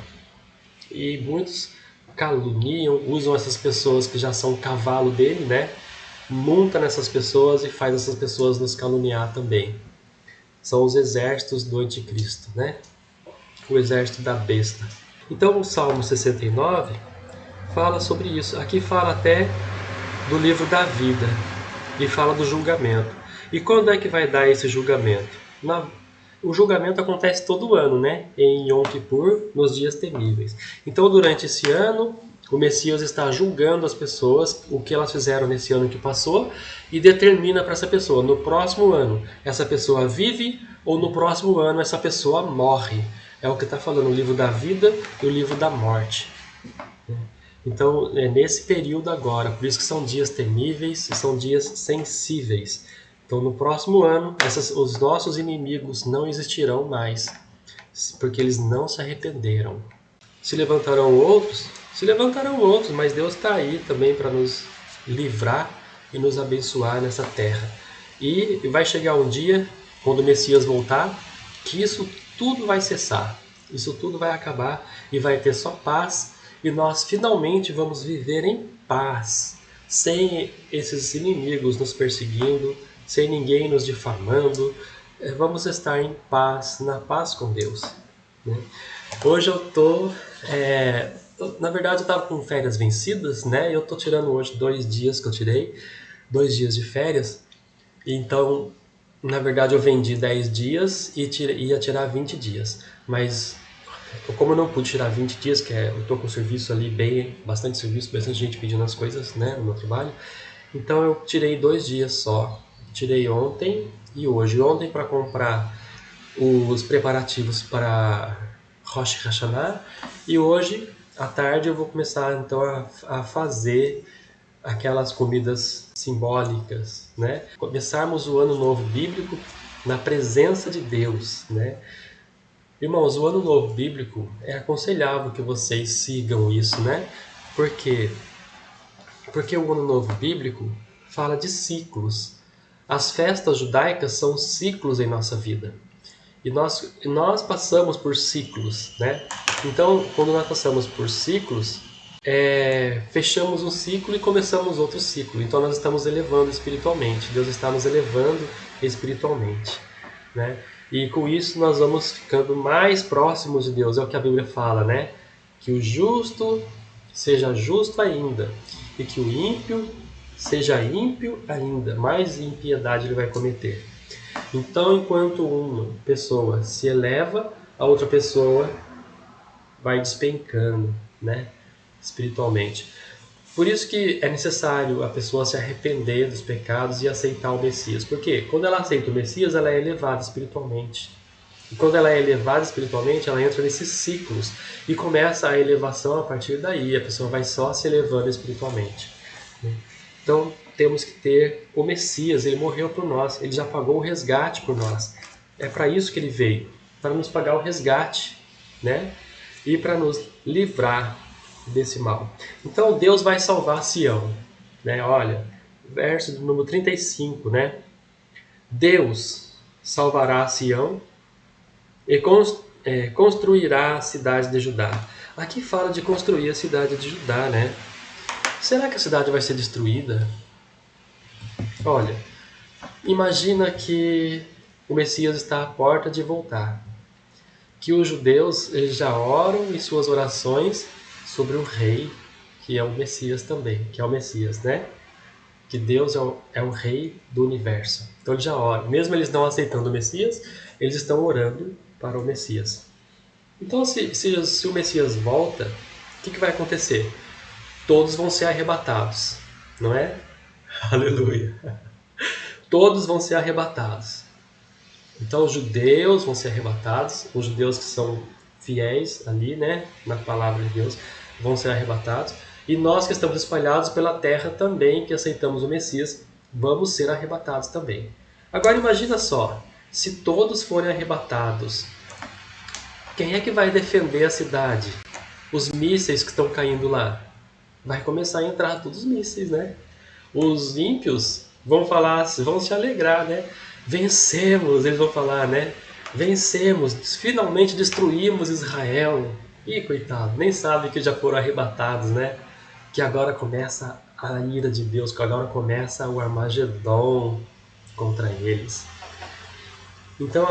E muitos caluniam, usam essas pessoas que já são cavalo dele, né? Monta nessas pessoas e faz essas pessoas nos caluniar também. São os exércitos do anticristo, né? O exército da besta. Então o Salmo 69 fala sobre isso. Aqui fala até do livro da vida e fala do julgamento. E quando é que vai dar esse julgamento? O julgamento acontece todo ano, né? Em Yom Kippur, nos dias temíveis. Então durante esse ano, o Messias está julgando as pessoas, o que elas fizeram nesse ano que passou, e determina para essa pessoa, no próximo ano, essa pessoa vive ou no próximo ano essa pessoa morre. É o que está falando o livro da vida e o livro da morte. Então, é nesse período agora, por isso que são dias temíveis e são dias sensíveis. Então, no próximo ano, os nossos inimigos não existirão mais, porque eles não se arrependeram. Se levantarão outros, mas Deus está aí também para nos livrar e nos abençoar nessa terra. E vai chegar um dia, quando o Messias voltar, que isso tudo vai cessar, isso tudo vai acabar e vai ter só paz, e nós finalmente vamos viver em paz, sem esses inimigos nos perseguindo, sem ninguém nos difamando. Vamos estar em paz, na paz com Deus, né? Hoje eu tô... na verdade eu estava com férias vencidas, né? Eu tô tirando hoje 2 dias que eu tirei, 2 dias de férias. Então, na verdade eu vendi 10 dias e ia tirar 20 dias. Mas, como eu não pude tirar 20 dias, eu tô com serviço ali, bastante serviço, bastante gente pedindo as coisas, né, no meu trabalho. Então eu tirei 2 dias só. Tirei ontem e hoje. Ontem para comprar os preparativos para Rosh Hashanah, e hoje à tarde eu vou começar então a fazer aquelas comidas simbólicas, né? Começarmos o ano novo bíblico na presença de Deus, né? Irmãos, o Ano Novo Bíblico é aconselhável que vocês sigam isso, né? Por quê? Porque o Ano Novo Bíblico fala de ciclos. As festas judaicas são ciclos em nossa vida. E nós passamos por ciclos, né? Então, quando nós passamos por ciclos, fechamos um ciclo e começamos outro ciclo. Então, nós estamos elevando espiritualmente. Deus está nos elevando espiritualmente, né? E com isso, nós vamos ficando mais próximos de Deus. É o que a Bíblia fala, né? Que o justo seja justo ainda, e que o ímpio seja ímpio ainda. Mais impiedade ele vai cometer. Então, enquanto uma pessoa se eleva, a outra pessoa vai despencando, né, espiritualmente. Por isso que é necessário a pessoa se arrepender dos pecados e aceitar o Messias. Porque quando ela aceita o Messias, ela é elevada espiritualmente. E quando ela é elevada espiritualmente, ela entra nesses ciclos e começa a elevação a partir daí. A pessoa vai só se elevando espiritualmente. Então, temos que ter o Messias, ele morreu por nós, ele já pagou o resgate por nós. É para isso que ele veio, para nos pagar o resgate, né? E para nos livrar desse mal. Então, Deus vai salvar Sião, né? Olha, verso número 35, né? Deus salvará Sião e construirá a cidade de Judá. Aqui fala de construir a cidade de Judá, né? Será que a cidade vai ser destruída? Olha, imagina que o Messias está à porta de voltar. Que os judeus eles já oram em suas orações sobre o rei, que é o Messias também, que é o Messias, né? Que Deus é o rei do universo. Então eles já oram. Mesmo eles não aceitando o Messias, eles estão orando para o Messias. Então se o Messias volta, o que vai acontecer? Todos vão ser arrebatados, não é? Aleluia! Todos vão ser arrebatados. Então os judeus vão ser arrebatados, os judeus que são fiéis ali, né, na palavra de Deus, vão ser arrebatados. E nós que estamos espalhados pela terra também, que aceitamos o Messias, vamos ser arrebatados também. Agora imagina só, se todos forem arrebatados, quem é que vai defender a cidade? Os mísseis que estão caindo lá. Vai começar a entrar todos os mísseis, né? Os ímpios vão falar, vão se alegrar, né? Vencemos, eles vão falar, né? Vencemos, finalmente destruímos Israel. Ih, coitado, nem sabe que já foram arrebatados, né? Que agora começa a ira de Deus, que agora começa o Armagedon contra eles. Então,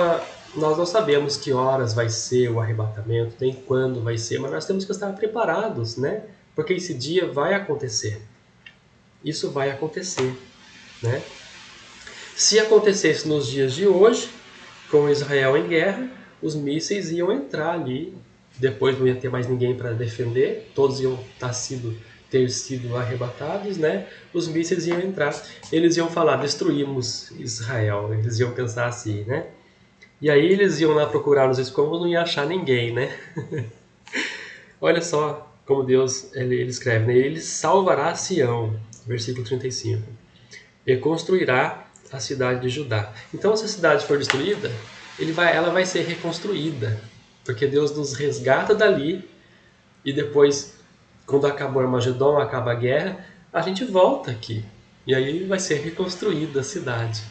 nós não sabemos que horas vai ser o arrebatamento, nem quando vai ser, mas nós temos que estar preparados, né? Porque esse dia vai acontecer. Isso vai acontecer, né? Se acontecesse nos dias de hoje, com Israel em guerra, os mísseis iam entrar ali, depois não ia ter mais ninguém para defender, todos iam ter sido arrebatados, né? Os mísseis iam entrar, eles iam falar, destruímos Israel, eles iam pensar assim, né? E aí eles iam lá procurar nos escombros, não ia achar ninguém, né? Olha só como Deus ele escreve, né? Ele salvará Sião, versículo 35, e construirá a cidade de Judá. Então, se a cidade for destruída, ela vai ser reconstruída, porque Deus nos resgata dali e depois, quando acabou o Armagedon, acaba a guerra, a gente volta aqui e aí vai ser reconstruída a cidade,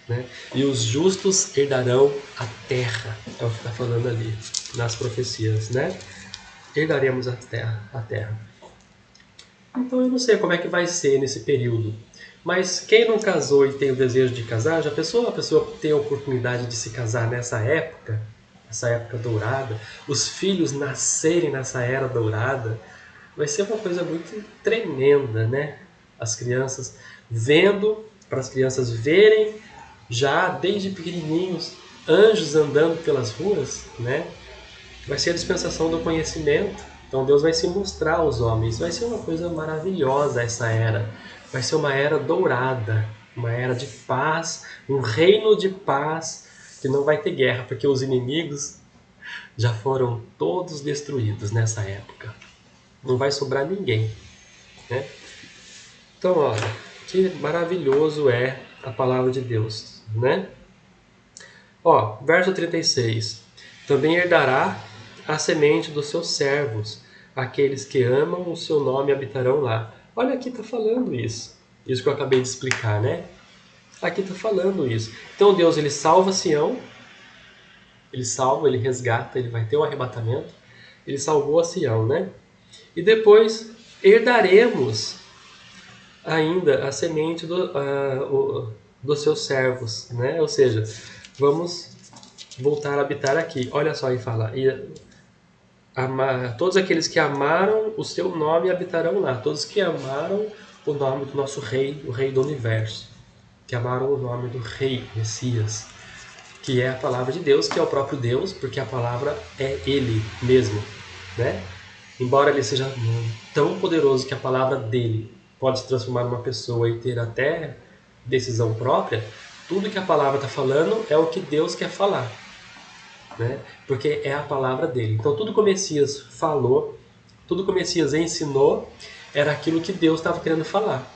né? E os justos herdarão a terra, é o que está falando ali nas profecias, né? Herdaremos a terra. Então eu não sei como é que vai ser nesse período. Mas quem não casou e tem o desejo de casar, já pensou a pessoa ter a oportunidade de se casar nessa época dourada, os filhos nascerem nessa era dourada, vai ser uma coisa muito tremenda, né? As crianças vendo, para as crianças verem já desde pequenininhos anjos andando pelas ruas, né? Vai ser a dispensação do conhecimento. Então Deus vai se mostrar aos homens. Vai ser uma coisa maravilhosa essa era. Vai ser uma era dourada, uma era de paz, um reino de paz que não vai ter guerra, porque os inimigos já foram todos destruídos nessa época. Não vai sobrar ninguém, né? Então, olha, que maravilhoso é a palavra de Deus, né? Ó, verso 36. Também herdará a semente dos seus servos, aqueles que amam o seu nome habitarão lá. Olha, aqui está falando isso. Isso que eu acabei de explicar, né? Aqui está falando isso. Então Deus, ele salva Sião, ele salva, ele resgata, ele vai ter o arrebatamento. Ele salvou a Sião, né? E depois herdaremos ainda a semente dos seus servos, né? Ou seja, vamos voltar a habitar aqui. Olha só, aí fala, todos aqueles que amaram o seu nome habitarão lá. Todos que amaram o nome do nosso rei, o rei do universo, que amaram o nome do rei, Messias, que é a palavra de Deus, que é o próprio Deus, porque a palavra é ele mesmo, né? Embora ele seja tão poderoso que a palavra dele pode se transformar numa pessoa e ter até decisão própria, tudo que a palavra está falando é o que Deus quer falar, né? Porque é a palavra dele. Então tudo que o Messias falou, tudo que o Messias ensinou, era aquilo que Deus estava querendo falar.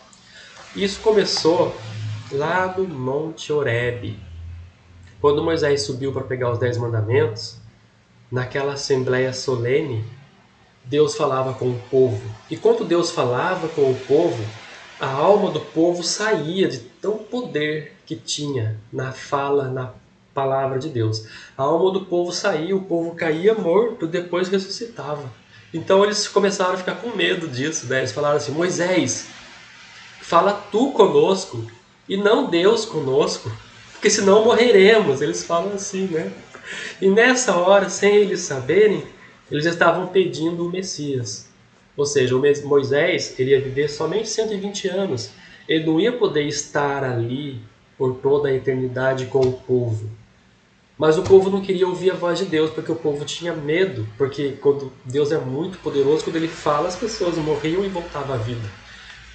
Isso começou lá no Monte Horebe. Quando Moisés subiu para pegar os 10 mandamentos, naquela assembleia solene, Deus falava com o povo. E quando Deus falava com o povo, a alma do povo saía de tão poder que tinha na fala, na palavra de Deus. A alma do povo saía, o povo caía morto, depois ressuscitava. Então eles começaram a ficar com medo disso, né? Eles falaram assim: Moisés, fala tu conosco e não Deus conosco, porque senão morreremos. Eles falam assim, né? E nessa hora, sem eles saberem, eles estavam pedindo o Messias. Ou seja, o Moisés ele ia viver somente 120 anos. Ele não ia poder estar ali por toda a eternidade com o povo. Mas o povo não queria ouvir a voz de Deus, porque o povo tinha medo. Porque quando Deus é muito poderoso, quando ele fala, as pessoas morriam e voltavam à vida,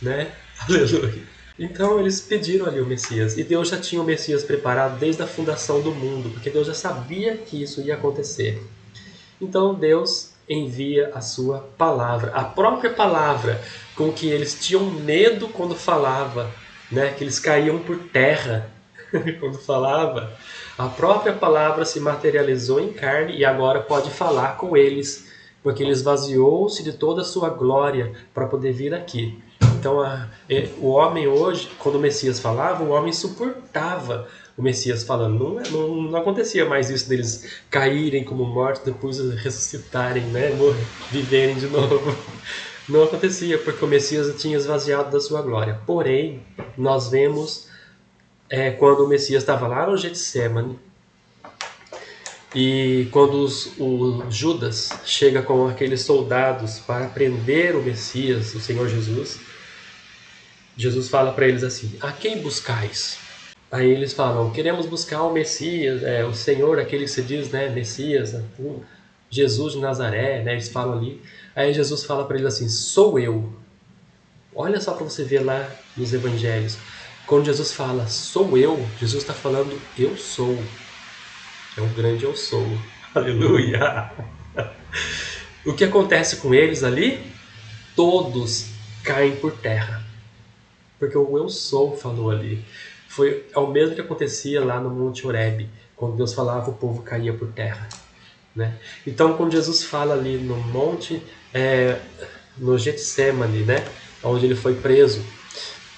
né? Aleluia. Então eles pediram ali o Messias. E Deus já tinha o Messias preparado desde a fundação do mundo, porque Deus já sabia que isso ia acontecer. Então Deus envia a sua palavra, a própria palavra com que eles tinham medo quando falava, né? Que eles caíam por terra quando falava. A própria palavra se materializou em carne e agora pode falar com eles, porque ele esvaziou-se de toda a sua glória para poder vir aqui. Então o homem hoje, quando o Messias falava, o homem suportava o Messias falando. Não acontecia mais isso deles caírem como mortos, depois ressuscitarem, né? Viverem de novo. Não acontecia, porque o Messias tinha esvaziado da sua glória. Porém, nós vemos quando o Messias estava lá no Getsemane, e quando o Judas chega com aqueles soldados para prender o Messias, o Senhor Jesus, Jesus fala para eles assim: a quem buscais? Aí eles falam: queremos buscar o Messias, o Senhor, aquele que se diz, né, Messias, Jesus de Nazaré, né, eles falam ali. Aí Jesus fala para eles assim: sou eu. Olha só para você ver lá nos evangelhos. Quando Jesus fala sou eu, Jesus está falando eu sou. É um grande eu sou. Aleluia! O que acontece com eles ali? Todos caem por terra. Porque o eu sou falou ali. É o mesmo que acontecia lá no Monte Horebe. Quando Deus falava, o povo caía por terra, né? Então, quando Jesus fala ali no monte, no Getsemane, né? Onde ele foi preso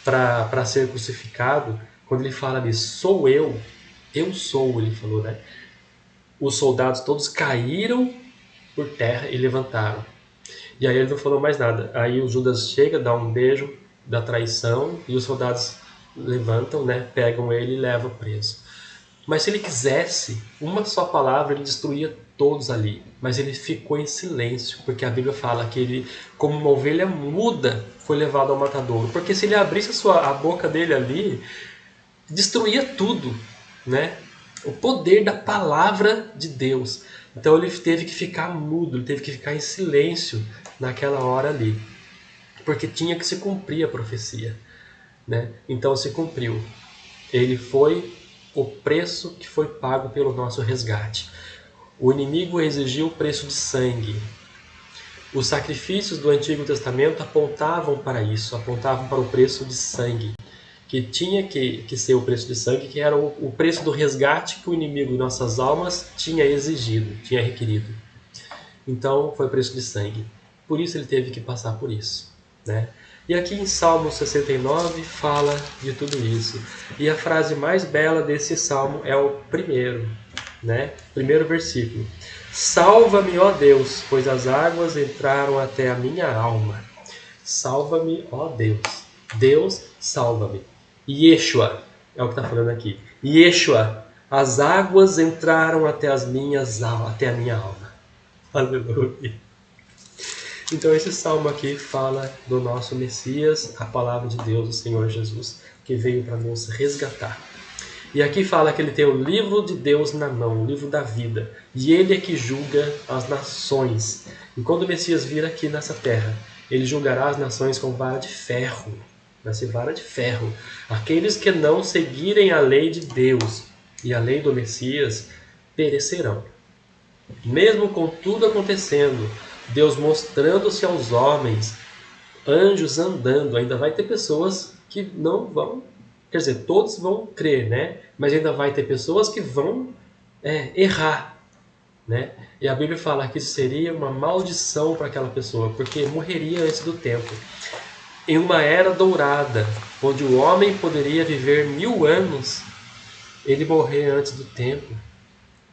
para ser crucificado, quando ele fala ali, sou eu sou, ele falou, né? Os soldados todos caíram por terra e levantaram. E aí ele não falou mais nada. Aí o Judas chega, dá um beijo da traição e os soldados levantam, né? Pegam ele e levam preso. Mas se ele quisesse, uma só palavra, ele destruía todos ali. Mas ele ficou em silêncio, porque a Bíblia fala que ele, como uma ovelha muda, foi levado ao matadouro. Porque se ele abrisse a boca dele ali, destruía tudo, né? O poder da palavra de Deus. Então ele teve que ficar mudo, ele teve que ficar em silêncio naquela hora ali. Porque tinha que se cumprir a profecia, né? Então se cumpriu. Ele foi o preço que foi pago pelo nosso resgate. O inimigo exigiu o preço de sangue. Os sacrifícios do Antigo Testamento apontavam para isso, apontavam para o preço de sangue que tinha que ser o preço de sangue, que era o preço do resgate que o inimigo de nossas almas tinha exigido, tinha requerido. Então foi preço de sangue. Por isso ele teve que passar por isso, né? E aqui em Salmo 69 fala de tudo isso. E a frase mais bela desse salmo é o primeiro, né? Primeiro versículo. Salva-me, ó Deus, pois as águas entraram até a minha alma. Salva-me, ó Deus. Deus, salva-me. Yeshua, é o que está falando aqui. Yeshua, as águas entraram até a minha alma. Aleluia. Então esse salmo aqui fala do nosso Messias, a palavra de Deus, o Senhor Jesus, que veio para nos resgatar. E aqui fala que ele tem o livro de Deus na mão, o livro da vida. E ele é que julga as nações. E quando o Messias vir aqui nessa terra, ele julgará as nações com vara de ferro. Vai ser vara de ferro. Aqueles que não seguirem a lei de Deus e a lei do Messias perecerão. Mesmo com tudo acontecendo, Deus mostrando-se aos homens, anjos andando, ainda vai ter pessoas que não vão, quer dizer, todos vão crer, né? Mas ainda vai ter pessoas que vão errar, né? E a Bíblia fala que isso seria uma maldição para aquela pessoa, porque morreria antes do tempo. Em uma era dourada, onde o homem poderia viver 1000 anos, ele morrer antes do tempo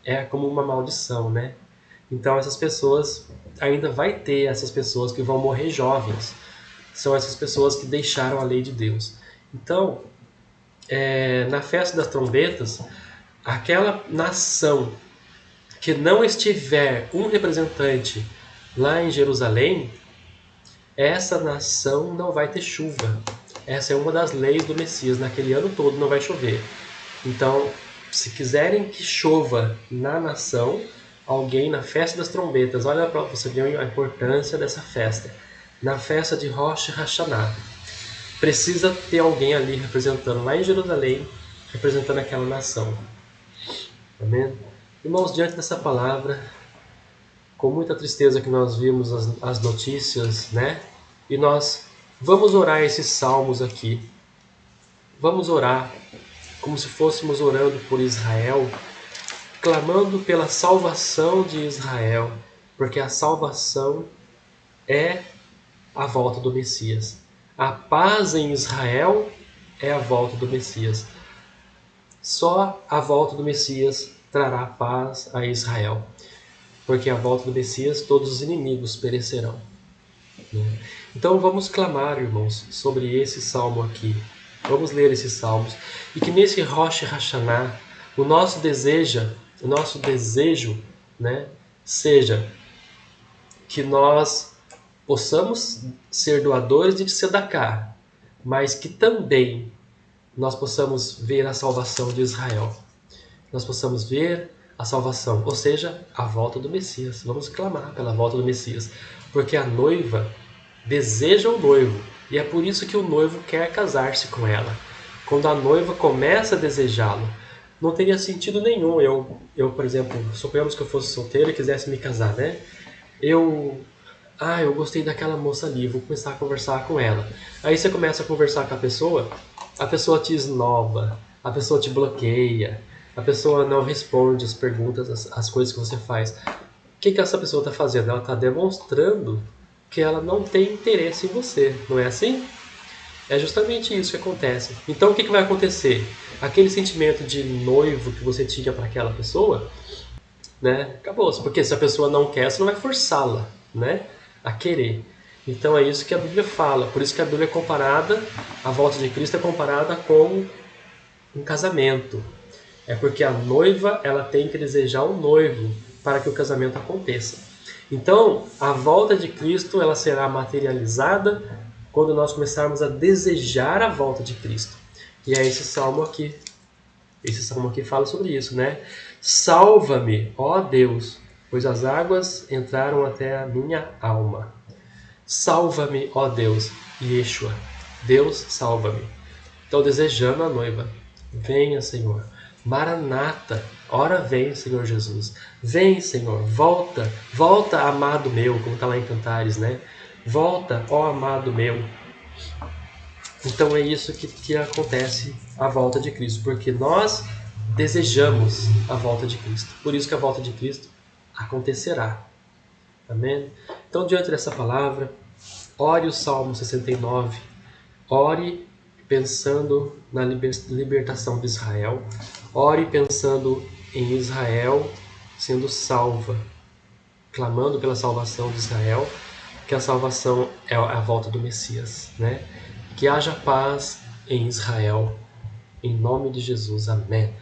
é como uma maldição, né? Então essas pessoas, ainda vai ter essas pessoas que vão morrer jovens. São essas pessoas que deixaram a lei de Deus. Então, na festa das trombetas, aquela nação que não estiver um representante lá em Jerusalém, essa nação não vai ter chuva. Essa é uma das leis do Messias. Naquele ano todo não vai chover. Então, se quiserem que chova na nação, alguém na festa das trombetas, olha para você ver a importância dessa festa. Na festa de Rosh Hashanah, precisa ter alguém ali representando, lá em Jerusalém, representando aquela nação. Amém? Irmãos, diante dessa palavra, com muita tristeza que nós vimos as notícias, né? E nós vamos orar esses salmos aqui. Vamos orar como se fôssemos orando por Israel, clamando pela salvação de Israel, porque a salvação é a volta do Messias. A paz em Israel é a volta do Messias. Só a volta do Messias trará paz a Israel, porque a volta do Messias todos os inimigos perecerão. Então vamos clamar, irmãos, sobre esse salmo aqui. Vamos ler esses salmos e que nesse Rosh Hashanah o nosso desejo, né, seja que nós possamos ser doadores de tzedakah, mas que também nós possamos ver a salvação de Israel. Nós possamos ver a salvação, ou seja, a volta do Messias. Vamos clamar pela volta do Messias, porque a noiva deseja o noivo, e é por isso que o noivo quer casar-se com ela. Quando a noiva começa a desejá-lo, não teria sentido nenhum eu, por exemplo, suponhamos que eu fosse solteiro e quisesse me casar, né? Eu gostei daquela moça ali, vou começar a conversar com ela. Aí você começa a conversar com a pessoa te esnoba, a pessoa te bloqueia, a pessoa não responde as perguntas, as coisas que você faz. O que essa pessoa está fazendo? Ela está demonstrando que ela não tem interesse em você, não é assim? É justamente isso que acontece. Então o que vai acontecer? Aquele sentimento de noivo que você tinha para aquela pessoa, né? Acabou-se, porque se a pessoa não quer, você não vai forçá-la, né, a querer. Então é isso que a Bíblia fala. Por isso que a Bíblia é comparada, a volta de Cristo é comparada com um casamento. É porque a noiva, ela tem que desejar o noivo para que o casamento aconteça. Então, a volta de Cristo, ela será materializada quando nós começarmos a desejar a volta de Cristo. E é esse salmo aqui. Esse salmo aqui fala sobre isso, né? Salva-me, ó Deus, pois as águas entraram até a minha alma. Salva-me, ó Deus, Yeshua. Deus, salva-me. Estou desejando a noiva. Venha, Senhor. Maranata, ora vem, Senhor Jesus. Vem, Senhor, volta, volta, amado meu, como está lá em Cantares, né? Volta, ó amado meu. Então é isso que acontece à volta de Cristo, porque nós desejamos a volta de Cristo. Por isso que a volta de Cristo acontecerá. Amém? Então, diante dessa palavra, ore o Salmo 69, ore pensando na libertação de Israel, ore pensando em Israel sendo salva, clamando pela salvação de Israel, que a salvação é a volta do Messias, né? Que haja paz em Israel, em nome de Jesus, amém.